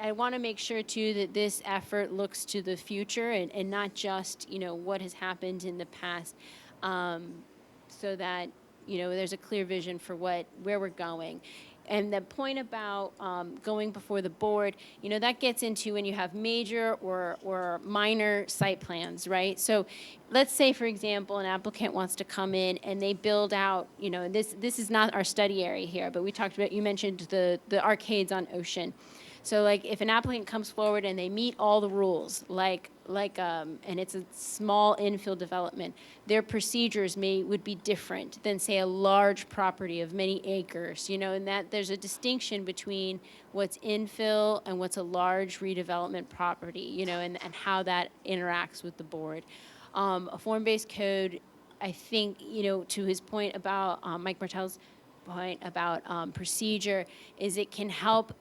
[SPEAKER 9] I want to make sure, too, that this effort looks to the future and not just, what has happened in the past, so that, there's a clear vision for where we're going. And the point about going before the board, that gets into when you have major or minor site plans, right? So let's say, for example, an applicant wants to come in and they build out, this is not our study area here, but you mentioned the arcades on Ocean. So like if an applicant comes forward and they meet all the rules, and it's a small infill development, their procedures would be different than, say, a large property of many acres, and that there's a distinction between what's infill and what's a large redevelopment property, and how that interacts with the board. A form-based code, I think, to his point about, Mike Martell's point about procedure, is it can help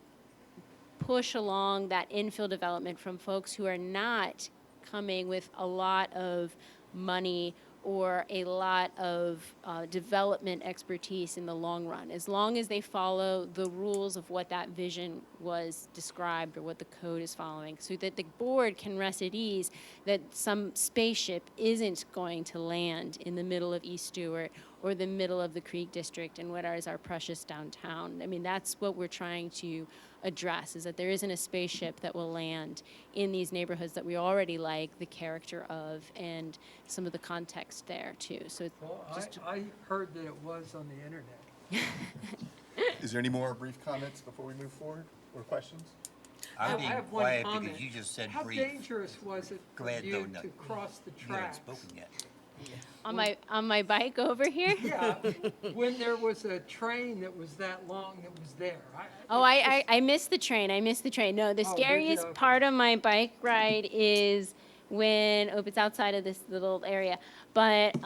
[SPEAKER 9] push along that infill development from folks who are not coming with a lot of money or a lot of development expertise in the long run, as long as they follow the rules of what that vision was described or what the code is following, so that the board can rest at ease that some spaceship isn't going to land in the middle of East Stewart or the middle of the Creek District and what is our precious downtown. I mean, that's what we're trying to address, is that there isn't a spaceship that will land in these neighborhoods that we already like the character of and some of the context there too. So
[SPEAKER 4] Well, I heard that it was on the internet.
[SPEAKER 1] Is there any more brief comments before we move forward, or questions?
[SPEAKER 6] I'm being
[SPEAKER 4] have one
[SPEAKER 6] quiet
[SPEAKER 4] comment.
[SPEAKER 6] because you just said
[SPEAKER 4] How
[SPEAKER 6] brief.
[SPEAKER 4] dangerous was it
[SPEAKER 6] Go
[SPEAKER 4] for
[SPEAKER 6] ahead,
[SPEAKER 4] you
[SPEAKER 6] though, no.
[SPEAKER 4] to cross the
[SPEAKER 6] You haven't
[SPEAKER 4] tracks?
[SPEAKER 6] spoken yet.
[SPEAKER 9] on my bike over here.
[SPEAKER 4] Yeah, when there was a train that was that long that was there.
[SPEAKER 9] I missed the train. No, the
[SPEAKER 4] Oh, did
[SPEAKER 9] scariest
[SPEAKER 4] you? Okay.
[SPEAKER 9] part of my bike ride is when it's outside of this little area, but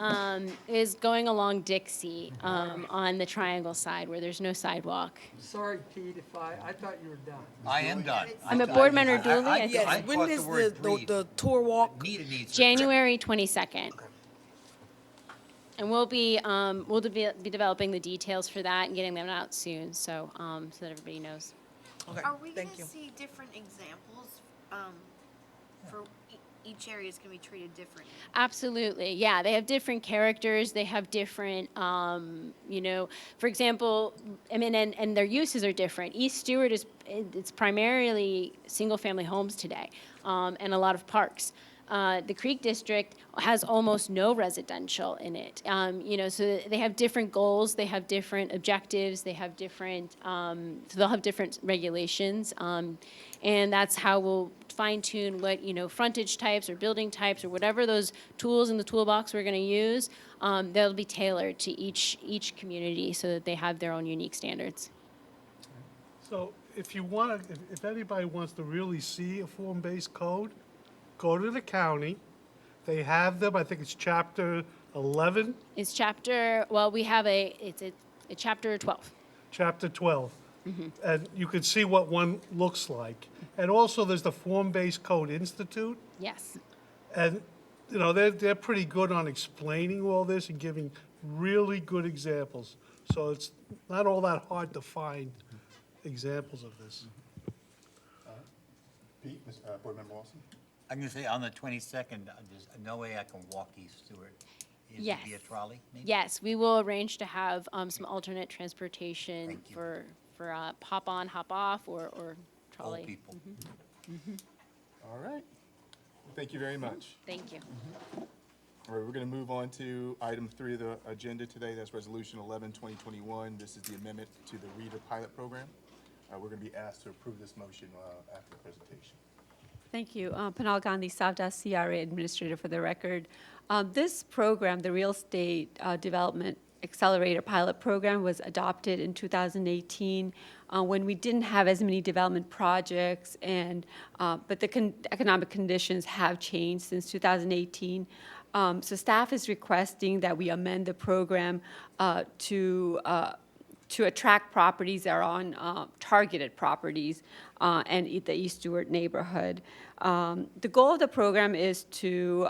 [SPEAKER 9] is going along Dixie on the Triangle side where there's no sidewalk.
[SPEAKER 4] Sorry, Pete, if I thought you were done.
[SPEAKER 6] I am done.
[SPEAKER 9] I'm a board member duly.
[SPEAKER 6] I
[SPEAKER 10] Yes,
[SPEAKER 6] caught
[SPEAKER 10] when
[SPEAKER 6] the
[SPEAKER 10] is
[SPEAKER 6] word
[SPEAKER 10] the
[SPEAKER 6] brief.
[SPEAKER 10] tour walk?
[SPEAKER 6] Nita needs to-
[SPEAKER 9] January 22nd. And we'll be developing the details for that and getting them out soon, so that everybody knows.
[SPEAKER 10] Okay,
[SPEAKER 8] Are we
[SPEAKER 10] thank
[SPEAKER 8] gonna
[SPEAKER 10] you.
[SPEAKER 8] see different examples for each area is going to be treated differently.
[SPEAKER 9] Absolutely, yeah. They have different characters. They have different, for example, I mean, and their uses are different. East Stewart it's primarily single-family homes today, and a lot of parks. The Creek District has almost no residential in it. So they have different goals, they have different objectives, they have different, so they'll have different regulations. And that's how we'll fine tune what, frontage types or building types or whatever those tools in the toolbox we're gonna use, they'll be tailored to each community so that they have their own unique standards.
[SPEAKER 3] So if you want, if anybody wants to really see a form-based code, go to the county. They have them, I think it's chapter 11,
[SPEAKER 9] It's chapter, well, we have it's a chapter 12.
[SPEAKER 3] chapter 12. And you can see what one looks like. And also, there's the Form-Based Code Institute.
[SPEAKER 9] Yes.
[SPEAKER 3] And, they're pretty good on explaining all this and giving really good examples. So it's not all that hard to find examples of this.
[SPEAKER 1] Pete, Board Member Wilson?
[SPEAKER 6] I'm going to say on the 22nd, there's no way I can walk East Stewart. Is
[SPEAKER 9] Yes.
[SPEAKER 6] it via trolley, maybe?
[SPEAKER 9] Yes, we will arrange to have some alternate transportation
[SPEAKER 6] Thank you.
[SPEAKER 9] for hop on, hop off, or trolley.
[SPEAKER 6] Old people.
[SPEAKER 1] All right. Thank you very much.
[SPEAKER 9] Thank you.
[SPEAKER 1] All right, we're going to move on to item 3 of the agenda today. That's Resolution 11, 2021. This is the amendment to the Reader Pilot Program. We're going to be asked to approve this motion after the presentation.
[SPEAKER 10] Thank you. Panal Gandhi, Savdas CRA Administrator for the record. This program, the Real Estate Development Accelerator Pilot Program, was adopted in 2018 when we didn't have as many development projects, but the economic conditions have changed since 2018. So staff is requesting that we amend the program to attract properties that are on targeted properties and the East Stewart neighborhood. The goal of the program is to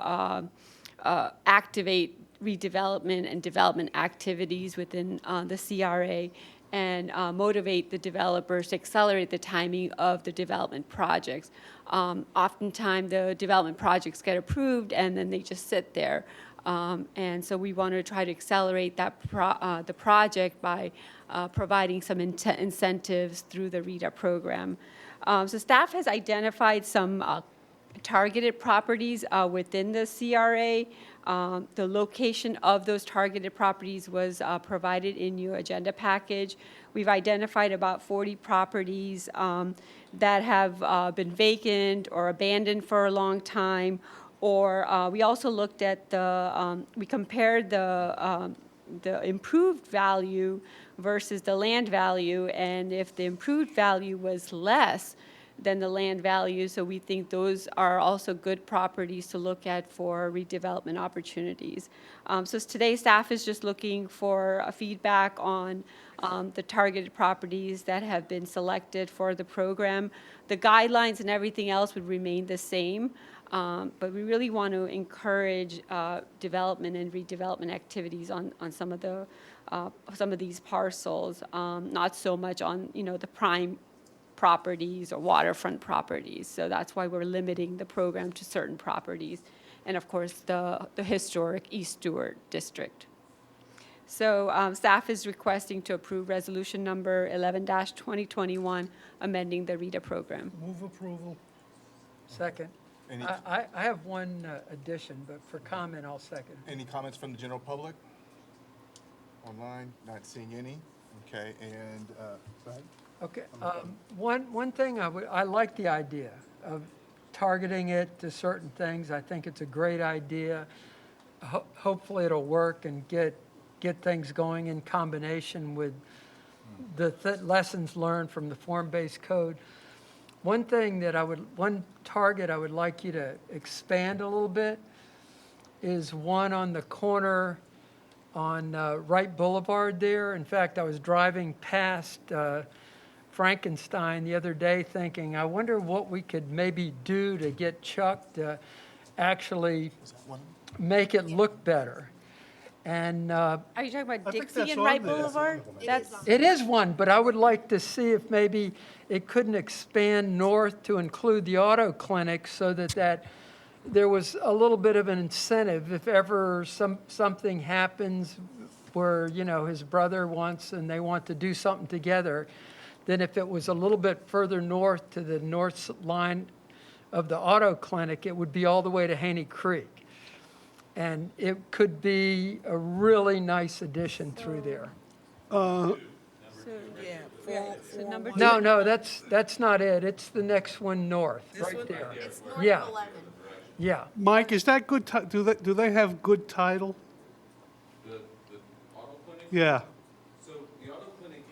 [SPEAKER 10] activate redevelopment and development activities within the CRA and motivate the developers to accelerate the timing of the development projects. Oftentimes, the development projects get approved and then they just sit there. And so we want to try to accelerate that the project by providing some incentives through the REDA program. So staff has identified some targeted properties within the CRA. The location of those targeted properties was provided in your agenda package. We've identified about 40 properties that have been vacant or abandoned for a long time. Or we also looked at we compared the improved value versus the land value, and if the improved value was less than the land value, so we think those are also good properties to look at for redevelopment opportunities. So today, staff is just looking for a feedback on the targeted properties that have been selected for the program. The guidelines and everything else would remain the same. But we really want to encourage development and redevelopment activities on some of these parcels, not so much on the prime properties or waterfront properties. So that's why we're limiting the program to certain properties, and of course the historic East Stewart district. So staff is requesting to approve resolution number 11-2021, amending the REDA program.
[SPEAKER 3] Move approval.
[SPEAKER 4] Second.
[SPEAKER 1] Any-
[SPEAKER 4] I have one addition, but for comment, I'll second.
[SPEAKER 1] Any comments from the general public? Online, not seeing any. Okay, and go ahead.
[SPEAKER 4] Okay, one thing I like the idea of targeting it to certain things. I think it's a great idea. Hopefully it'll work and get things going in combination with the lessons learned from the form-based code. One target I would like you to expand a little bit is one on the corner on Wright Boulevard there. In fact, I was driving past Frankenstein the other day thinking, I wonder what we could maybe do to get Chuck to actually make it look better. And
[SPEAKER 10] Are you talking about
[SPEAKER 3] I think
[SPEAKER 10] Dixie
[SPEAKER 3] that's
[SPEAKER 10] and
[SPEAKER 3] on
[SPEAKER 10] Wright
[SPEAKER 3] there.
[SPEAKER 10] Boulevard?
[SPEAKER 4] it is one, but I would like to see if maybe it couldn't expand north to include the auto clinic so that there was a little bit of an incentive if ever something happens where, you know, his brother wants and they want to do something together, then if it was a little bit further north to the north line of the auto clinic, it would be all the way to Haney Creek. And it could be a really nice addition through there.
[SPEAKER 10] So number two.
[SPEAKER 4] No, that's not it. It's the next one north, right there.
[SPEAKER 8] It's north
[SPEAKER 4] Yeah.
[SPEAKER 8] of 11.
[SPEAKER 4] Yeah.
[SPEAKER 3] Mike, is that good, do they have good title?
[SPEAKER 5] The auto clinic?
[SPEAKER 3] Yeah.
[SPEAKER 5] So the auto clinic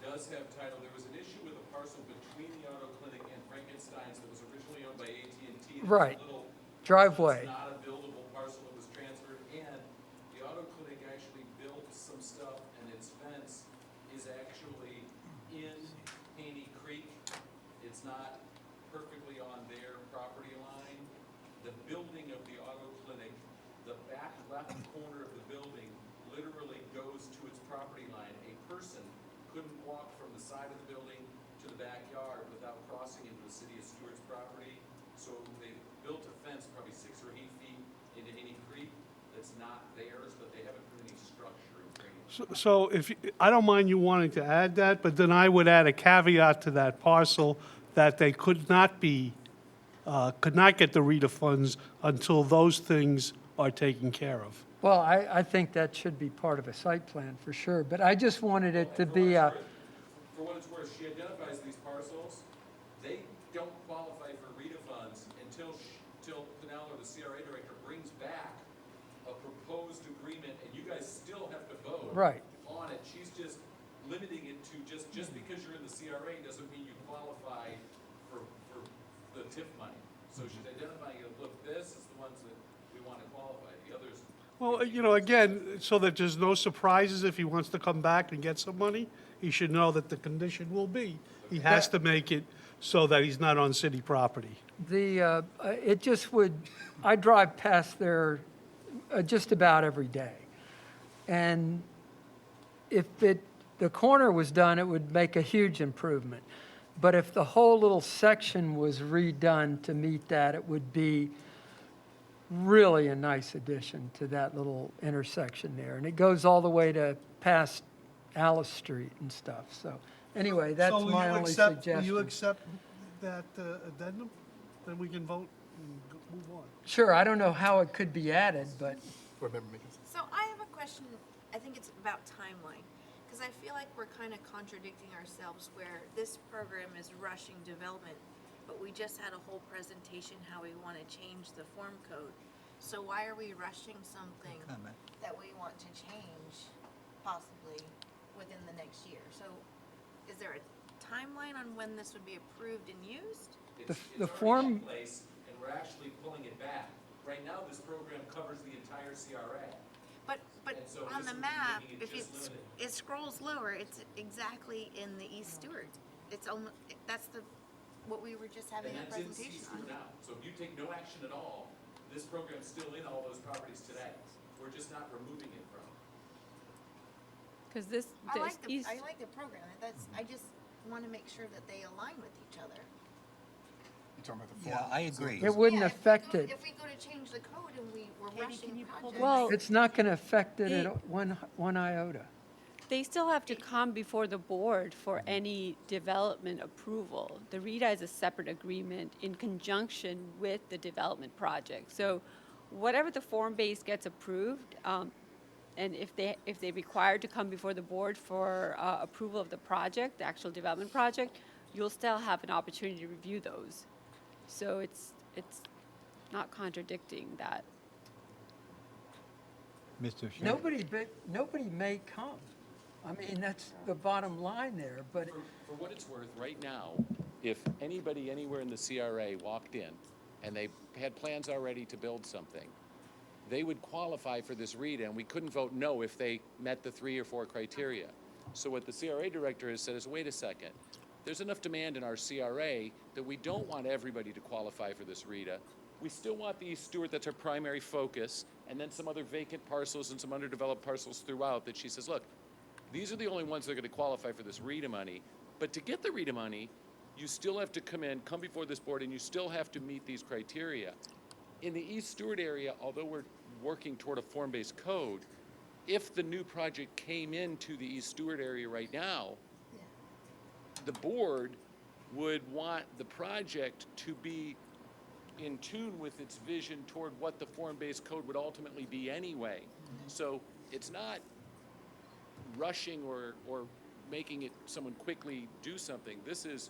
[SPEAKER 5] does have title. There was an issue with a parcel between the auto clinic and Frankenstein's that was originally owned by AT&T. There was a
[SPEAKER 4] Right.
[SPEAKER 5] little
[SPEAKER 4] Driveway.
[SPEAKER 5] It's not a buildable parcel that was transferred, and the auto clinic actually built some stuff, and its fence is actually in Haney Creek. It's not perfectly on their property line. The building of the auto clinic, the back left corner of the building literally goes to its property line. A person couldn't walk from the side of the building to the backyard without crossing into the city of Stewart's property. So they built a fence probably 6 or 8 feet into Haney Creek that's not theirs, but they haven't put any structure in drainage.
[SPEAKER 3] So if, I don't mind you wanting to add that, but then I would add a caveat to that parcel that they could not get the RETA funds until those things are taken care of.
[SPEAKER 4] Well, I think that should be part of a site plan for sure, but I just wanted it to be a,
[SPEAKER 5] For what it's worth, she identifies these parcels. They don't qualify for RETA funds until Pinell or the CRA director brings back a proposed agreement, and you guys still have to vote
[SPEAKER 4] Right.
[SPEAKER 5] on it. She's just limiting it to just because you're in the CRA doesn't mean you qualify for the TIF money. So she's identifying, look, this is the ones that we want to qualify. The others,
[SPEAKER 3] Well, you know, again, so that there's no surprises if he wants to come back and get some money, he should know that the condition will be, he has to make it so that he's not on city property.
[SPEAKER 4] it just would, I drive past there just about every day. And if the corner was done, it would make a huge improvement. But if the whole little section was redone to meet that, it would be really a nice addition to that little intersection there. And it goes all the way to past Alice Street and stuff. So anyway, that's my only suggestion.
[SPEAKER 3] Will you accept that addendum? Then we can vote and move on.
[SPEAKER 4] Sure, I don't know how it could be added, but
[SPEAKER 1] Board Member Mickens.
[SPEAKER 8] So I have a question, I think it's about timeline, because I feel like we're kind of contradicting ourselves where this program is rushing development, but we just had a whole presentation how we want to change the form code. So why are we rushing something that we want to change possibly within the next year? So is there a timeline on when this would be approved and used?
[SPEAKER 4] the
[SPEAKER 5] it's already
[SPEAKER 4] form,
[SPEAKER 5] in place, and we're actually pulling it back. Right now, this program covers the entire CRA.
[SPEAKER 8] But
[SPEAKER 5] And so
[SPEAKER 8] on
[SPEAKER 5] this
[SPEAKER 8] the
[SPEAKER 5] would be
[SPEAKER 8] map,
[SPEAKER 5] making it
[SPEAKER 8] if
[SPEAKER 5] just limited.
[SPEAKER 8] it scrolls lower, it's exactly in the East Stewart. It's almost, that's what we were just having
[SPEAKER 5] And
[SPEAKER 8] a
[SPEAKER 5] that's in
[SPEAKER 8] presentation
[SPEAKER 5] C2
[SPEAKER 8] on.
[SPEAKER 5] now. So if you take no action at all, this program's still in all those properties today. We're just not removing it from them.
[SPEAKER 10] Because this
[SPEAKER 8] I like
[SPEAKER 10] east.
[SPEAKER 8] I like the program. I just want to make sure that they align with each other.
[SPEAKER 1] You're talking about the form.
[SPEAKER 6] Yeah, I agree.
[SPEAKER 4] it wouldn't
[SPEAKER 8] Yeah, if we
[SPEAKER 4] affect
[SPEAKER 8] go-
[SPEAKER 4] it.
[SPEAKER 8] If we go to change the code and we're rushing projects.
[SPEAKER 10] Well,
[SPEAKER 4] It's not going to affect it
[SPEAKER 10] The-
[SPEAKER 4] at one iota.
[SPEAKER 10] they still have to come before the board for any development approval. The RETA is a separate agreement in conjunction with the development project. So whatever the form base gets approved, and if they're required to come before the board for approval of the project, the actual development project, you'll still have an opportunity to review those. So it's not contradicting that.
[SPEAKER 6] Mr. Chair.
[SPEAKER 4] Nobody may come. I mean, that's the bottom line there, but
[SPEAKER 5] For what it's worth, right now, if anybody anywhere in the CRA walked in and they had plans already to build something, they would qualify for this RETA, and we couldn't vote no if they met the 3 or 4 criteria. So what the CRA director has said is, wait a second, there's enough demand in our CRA that we don't want everybody to qualify for this RETA. We still want the East Stewart, that's our primary focus, and then some other vacant parcels and some underdeveloped parcels throughout that she says, look, these are the only ones that are going to qualify for this RETA money. But to get the RETA money, you still have to come before this board, and you still have to meet these criteria. in the East Stewart area, although we're working toward a form-based code, if the new project came into the East Stewart area right now, the board would want the project to be in tune with its vision toward what the form-based code would ultimately be anyway. So it's not rushing or making it someone quickly do something. This is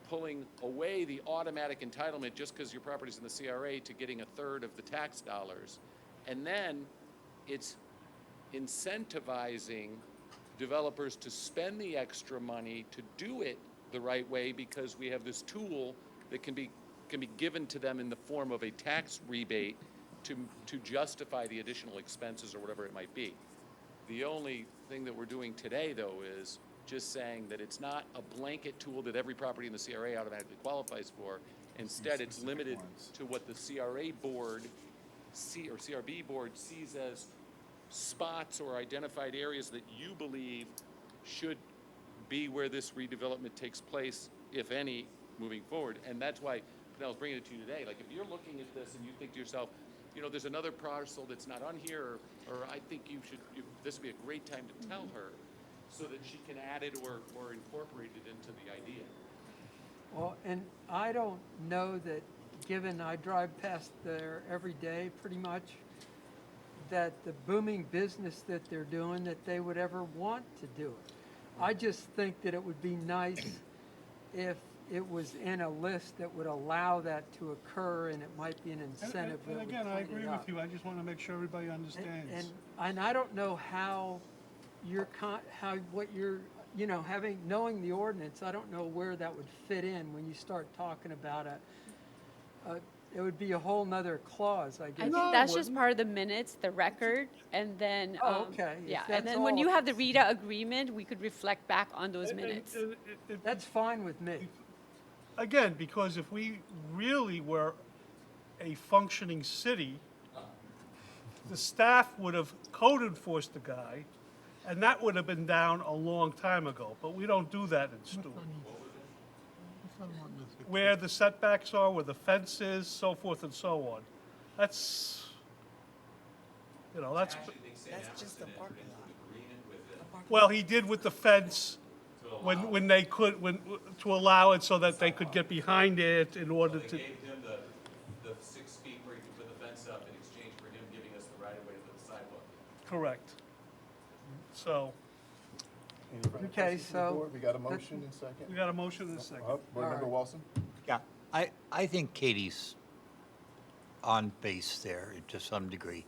[SPEAKER 5] pulling away the automatic entitlement just because your property's in the CRA to getting a third of the tax dollars. And then it's incentivizing developers to spend the extra money to do it the right way because we have this tool that can be given to them in the form of a tax rebate to justify the additional expenses or whatever it might be. The only thing that we're doing today, though, is just saying that it's not a blanket tool that every property in the CRA automatically qualifies for. Instead, it's limited to what the CRA board, or CRB board sees as spots or identified areas that you believe should be where this redevelopment takes place, if any, moving forward. And that's why Penel's bringing it to you today. Like, if you're looking at this and you think to yourself, you know, there's another parcel that's not on here, or I think this would be a great time to tell her so that she can add it or incorporate it into the idea.
[SPEAKER 4] Well, and I don't know that, given I drive past there every day pretty much, that the booming business that they're doing, that they would ever want to do it. I just think that it would be nice if it was in a list that would allow that to occur, and it might be an incentive that
[SPEAKER 3] And
[SPEAKER 4] would
[SPEAKER 3] again, I
[SPEAKER 4] point it
[SPEAKER 3] agree
[SPEAKER 4] up.
[SPEAKER 3] with you, I just want to make sure everybody understands.
[SPEAKER 4] And I don't know how knowing the ordinance, I don't know where that would fit in when you start talking about it would be a whole nother clause, I
[SPEAKER 10] I
[SPEAKER 4] guess.
[SPEAKER 10] think that's just part of the minutes, the record, and then,
[SPEAKER 4] Oh, okay. If
[SPEAKER 10] yeah,
[SPEAKER 4] that's
[SPEAKER 10] and then when
[SPEAKER 4] all-
[SPEAKER 10] you have the RETA agreement, we could reflect back on those minutes.
[SPEAKER 4] That's fine with me.
[SPEAKER 3] Again, because if we really were a functioning city, the staff would have code enforced the guy, and that would have been down a long time ago, but we don't do that in Stewart. Where the setbacks are, where the fence is, so forth and so on. That's, that's,
[SPEAKER 11] That's just a parking lot.
[SPEAKER 3] well, he did with the fence when they could, to allow it so that they could get behind it in order to.
[SPEAKER 5] They gave him the 6 feet where he could put the fence up in exchange for him giving us the right of way to the sidewalk.
[SPEAKER 3] Correct. So,
[SPEAKER 1] Any further
[SPEAKER 4] Okay,
[SPEAKER 1] questions from the
[SPEAKER 4] so
[SPEAKER 1] board? We got a motion and second.
[SPEAKER 3] we got a motion and a second.
[SPEAKER 1] Board Member
[SPEAKER 4] All right.
[SPEAKER 1] Walson?
[SPEAKER 6] Yeah, I think Katie's on base there to some degree.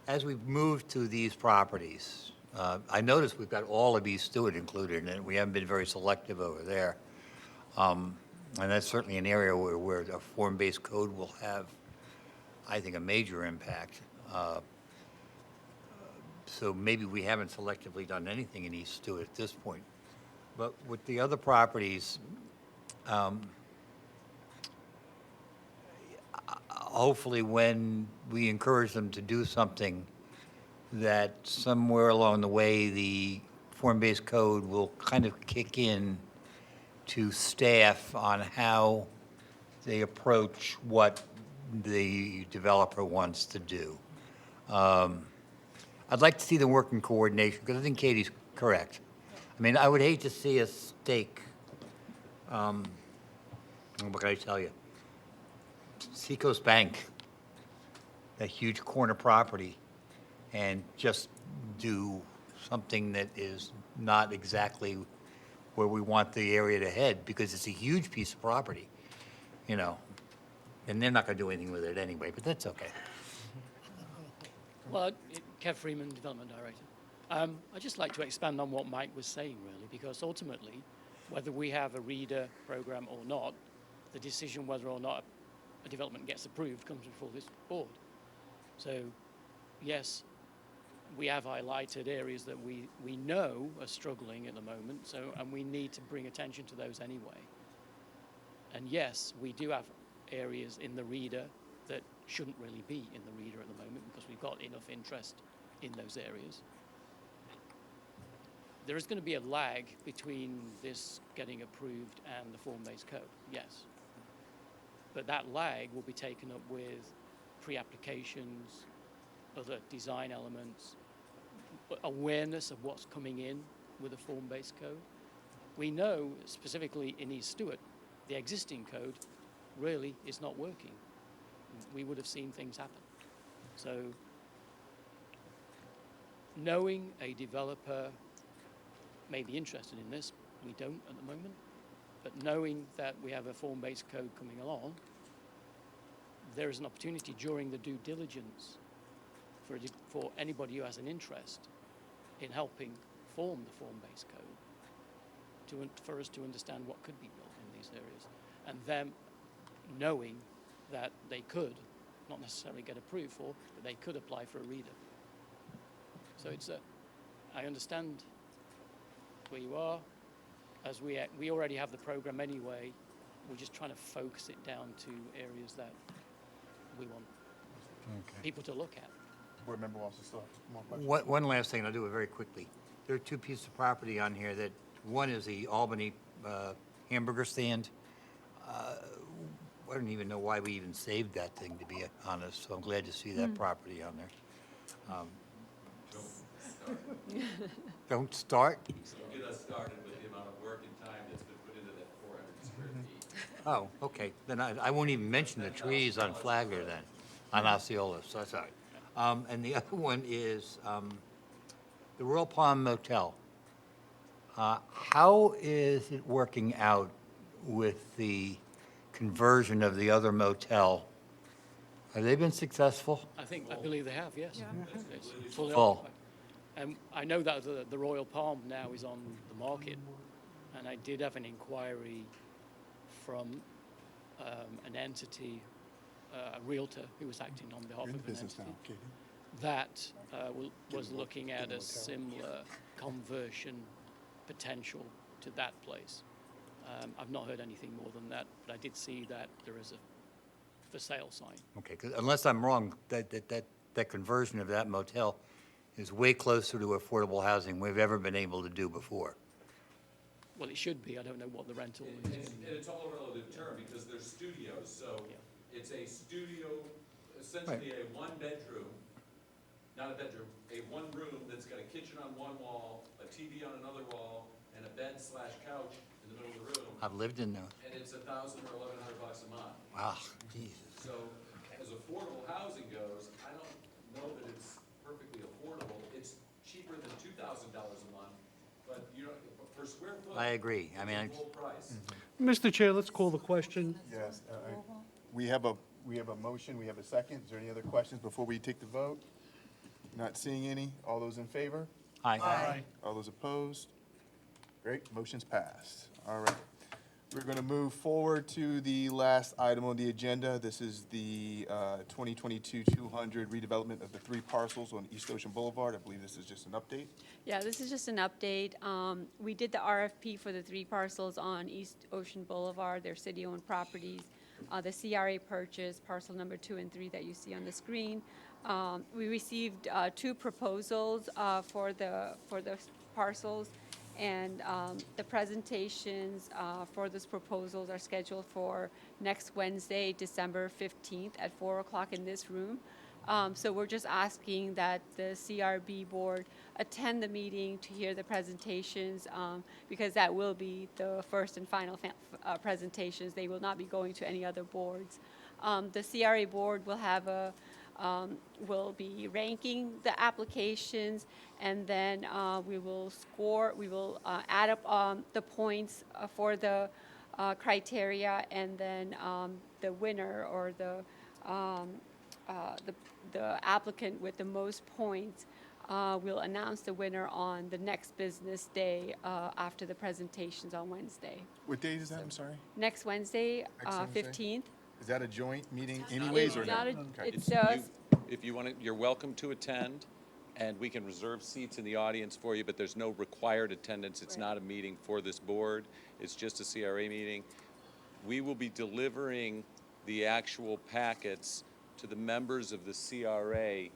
[SPEAKER 6] As we've moved to these properties, I noticed we've got all of East Stewart included, and we haven't been very selective over there. And that's certainly an area where a form-based code will have, I think, a major impact. So maybe we haven't selectively done anything in East Stewart at this point. But with the other properties, hopefully when we encourage them to do something, that somewhere along the way, the form-based code will kind of kick in to staff on how they approach what the developer wants to do. I'd like to see them work in coordination, because I think Katie's correct. I mean, I would hate to see us take, what can I tell you? Seacoast Bank, that huge corner property, and just do something that is not exactly where we want the area to head, because it's a huge piece of property, and they're not going to do anything with it anyway, but that's okay.
[SPEAKER 12] Well, Kev Freeman, Development Director. I'd just like to expand on what Mike was saying, really, because ultimately, whether we have a reader program or not, the decision whether or not a development gets approved comes before this board. So, yes, we have highlighted areas that we know are struggling at the moment, and we need to bring attention to those anyway. And yes, we do have areas in the reader that shouldn't really be in the reader at the moment because we've got enough interest in those areas. There is going to be a lag between this getting approved and the form-based code, yes. But that lag will be taken up with pre-applications, other design elements, awareness of what's coming in with a form-based code. We know specifically in East Stewart, the existing code really is not working. We would have seen things happen. So knowing a developer may be interested in this, we don't at the moment, but knowing that we have a form-based code coming along, there is an opportunity during the due diligence for anybody who has an interest in helping form the form-based code for us to understand what could be built in these areas, and them knowing that they could, not necessarily get approved for, but they could apply for a reader. So I understand where you are. As we already have the program anyway, we're just trying to focus it down to areas that we want people to look at.
[SPEAKER 1] Board member wants to still have more questions.
[SPEAKER 6] One last thing, and I'll do it very quickly. There are two pieces of property on here that, one is the Albany hamburger stand. I don't even know why we even saved that thing, to be honest, so I'm glad to see that property on there. Don't start?
[SPEAKER 5] Get us started with the amount of work and time that's been put into that 400 square feet.
[SPEAKER 6] Oh, okay, then I won't even mention the trees on Flagler then, on Osceola, so that's all right. And the other one is the Royal Palm Motel. How is it working out with the conversion of the other motel? Have they been successful?
[SPEAKER 12] I believe they have, yes. It's fully
[SPEAKER 6] Full.
[SPEAKER 12] occupied. And I know that the Royal Palm now is on the market, and I did have an inquiry from an entity, a realtor who was acting on behalf of an entity that was looking at a similar conversion potential to that place. I've not heard anything more than that, but I did see that there is a for sale sign.
[SPEAKER 6] Okay, 'cause unless I'm wrong, that conversion of that motel is way closer to affordable housing we've ever been able to do before.
[SPEAKER 12] Well, it should be. I don't know what the rental is.
[SPEAKER 5] And it's all a relative term because there's studios, so it's a studio, essentially a one-bedroom, not a bedroom, a one room that's got a kitchen on one wall, a TV on another wall, and a bed/couch in the middle of the room.
[SPEAKER 6] I've lived in those.
[SPEAKER 5] And it's $1,000 or $1,100 a month.
[SPEAKER 6] Wow, Jesus.
[SPEAKER 5] So as affordable housing goes, I don't know that it's perfectly affordable. It's cheaper than $2,000 a month, but you know, per square foot.
[SPEAKER 6] I agree. I mean,
[SPEAKER 5] it's full price.
[SPEAKER 3] Mr. Chair, let's call the question.
[SPEAKER 1] Yes, we have a motion, we have a second. Is there any other questions before we take the vote? Not seeing any. All those in favor?
[SPEAKER 6] Aye.
[SPEAKER 1] All those opposed? Great, motion's passed. All right. We're going to move forward to the last item on the agenda. This is the 2022-200 redevelopment of the 3 parcels on East Ocean Boulevard. I believe this is just an update.
[SPEAKER 10] Yeah, this is just an update. We did the RFP for the 3 parcels on East Ocean Boulevard. They're city-owned properties. The CRA purchase, parcel number 2 and 3 that you see on the screen. We received 2 proposals for the parcels, and the presentations for those proposals are scheduled for next Wednesday, December 15th at 4 o'clock in this room. So we're just asking that the CRB board attend the meeting to hear the presentations, because that will be the first and final presentations. They will not be going to any other boards. The CRA board will have will be ranking the applications, and then we will add up the points for the criteria, and then the winner or the applicant with the most points will announce the winner on the next business day after the presentations on Wednesday.
[SPEAKER 1] What date is that? I'm sorry.
[SPEAKER 10] Next Wednesday,
[SPEAKER 1] Next Wednesday?
[SPEAKER 10] 15th.
[SPEAKER 1] Is that a joint meeting anyways or
[SPEAKER 10] It's
[SPEAKER 1] not?
[SPEAKER 10] not a-
[SPEAKER 1] Okay.
[SPEAKER 10] It's just,
[SPEAKER 5] If you want to, you're welcome to attend, and we can reserve seats in the audience for you, but there's no required attendance. It's
[SPEAKER 10] Right.
[SPEAKER 5] not a meeting for this board. It's just a CRA meeting. We will be delivering the actual packets to the members of the CRA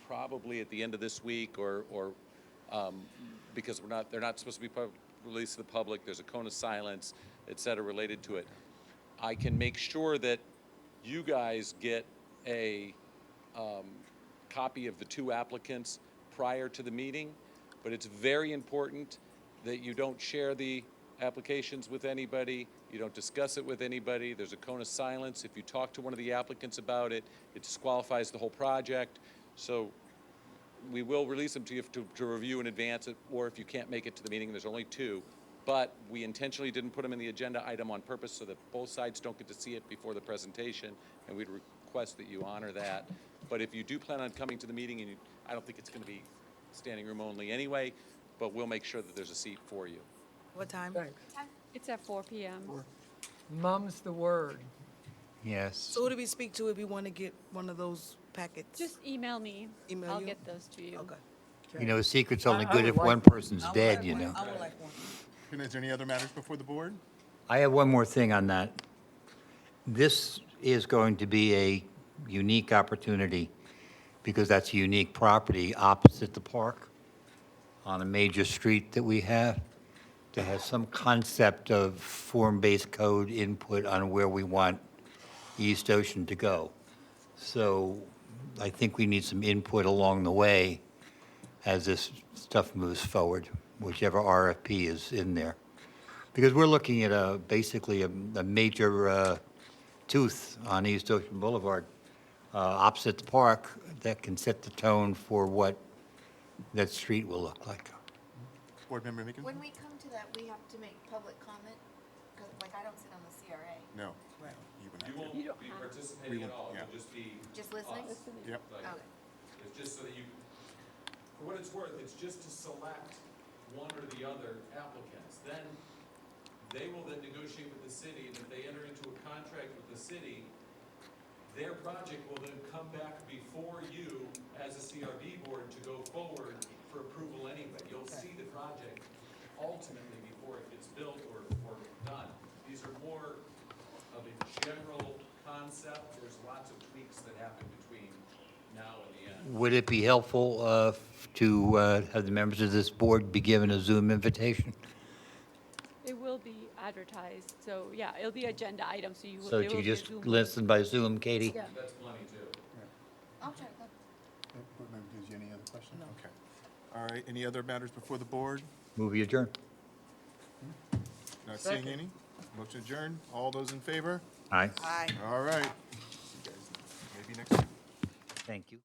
[SPEAKER 5] probably at the end of this week, or because they're not supposed to be released to the public. There's a cone of silence, et cetera, related to it. I can make sure that you guys get a copy of the two applicants prior to the meeting, but it's very important that you don't share the applications with anybody, you don't discuss it with anybody, there's a cone of silence. If you talk to one of the applicants about it, it disqualifies the whole project. So we will release them to you to review in advance, or if you can't make it to the meeting, there's only two. But we intentionally didn't put them in the agenda item on purpose so that both sides don't get to see it before the presentation, and we'd request that you honor that. But if you do plan on coming to the meeting, and I don't think it's going to be standing room only anyway, but we'll make sure that there's a seat for you.
[SPEAKER 11] What time?
[SPEAKER 4] Thanks.
[SPEAKER 10] It's at 4 p.m.
[SPEAKER 4] Mum's the word.
[SPEAKER 6] Yes.
[SPEAKER 11] So who do we speak to if we want to get one of those packets?
[SPEAKER 10] Just email me.
[SPEAKER 11] Email
[SPEAKER 10] I'll
[SPEAKER 11] you?
[SPEAKER 10] get those to you.
[SPEAKER 11] Okay.
[SPEAKER 6] You know, a secret's only
[SPEAKER 4] I
[SPEAKER 6] good
[SPEAKER 4] would
[SPEAKER 6] if
[SPEAKER 4] like
[SPEAKER 6] one
[SPEAKER 4] one.
[SPEAKER 6] person's
[SPEAKER 11] I would
[SPEAKER 6] dead,
[SPEAKER 11] like
[SPEAKER 6] you
[SPEAKER 11] one.
[SPEAKER 6] know.
[SPEAKER 11] I would like one.
[SPEAKER 1] And is there any other matters before the board?
[SPEAKER 6] I have one more thing on that. This is going to be a unique opportunity because that's a unique property opposite the park on a major street that we have to have some concept of form-based code input on where we want East Ocean to go. So I think we need some input along the way as this stuff moves forward, whichever RFP is in there. Because we're looking at basically a major tooth on East Ocean Boulevard opposite the park that can set the tone for what that street will look like.
[SPEAKER 1] Board Member Meekin?
[SPEAKER 8] When we come to that, we have to make public comment, because like I don't sit on the CRA.
[SPEAKER 1] No.
[SPEAKER 11] Right.
[SPEAKER 1] You would
[SPEAKER 5] You
[SPEAKER 1] have
[SPEAKER 5] won't
[SPEAKER 1] to.
[SPEAKER 5] be participating at all,
[SPEAKER 1] yeah.
[SPEAKER 5] you'll just be.
[SPEAKER 8] Just listening?
[SPEAKER 5] us.
[SPEAKER 1] Yep.
[SPEAKER 5] Like,
[SPEAKER 8] Okay.
[SPEAKER 5] It's just so that you, for what it's worth, it's just to select one or the other applicants. Then they will then negotiate with the city, and if they enter into a contract with the city, their project will then come back before you as a CRB board to go forward for approval anyway. You'll see the project ultimately before it gets built or done. These are more of a general concept. There's lots of tweaks that happen between now and the end.
[SPEAKER 6] Would it be helpful to have the members of this board be given a Zoom invitation?
[SPEAKER 10] It will be advertised, so yeah, it'll be agenda item, so you will.
[SPEAKER 6] So
[SPEAKER 10] there
[SPEAKER 6] that
[SPEAKER 10] will
[SPEAKER 6] you
[SPEAKER 10] be a
[SPEAKER 6] just
[SPEAKER 10] Zoom
[SPEAKER 6] listen by Zoom, Katie?
[SPEAKER 10] Yeah.
[SPEAKER 5] That's plenty too.
[SPEAKER 8] I'll try that.
[SPEAKER 1] Board Member, do you have any other questions? No. Okay. All right, any other matters before the board?
[SPEAKER 6] Move your adjourn.
[SPEAKER 1] Not seeing
[SPEAKER 4] Second.
[SPEAKER 1] any? Motion adjourned. All those in favor?
[SPEAKER 6] Aye.
[SPEAKER 11] Aye.
[SPEAKER 1] All right. See you guys maybe next week.
[SPEAKER 6] Thank you.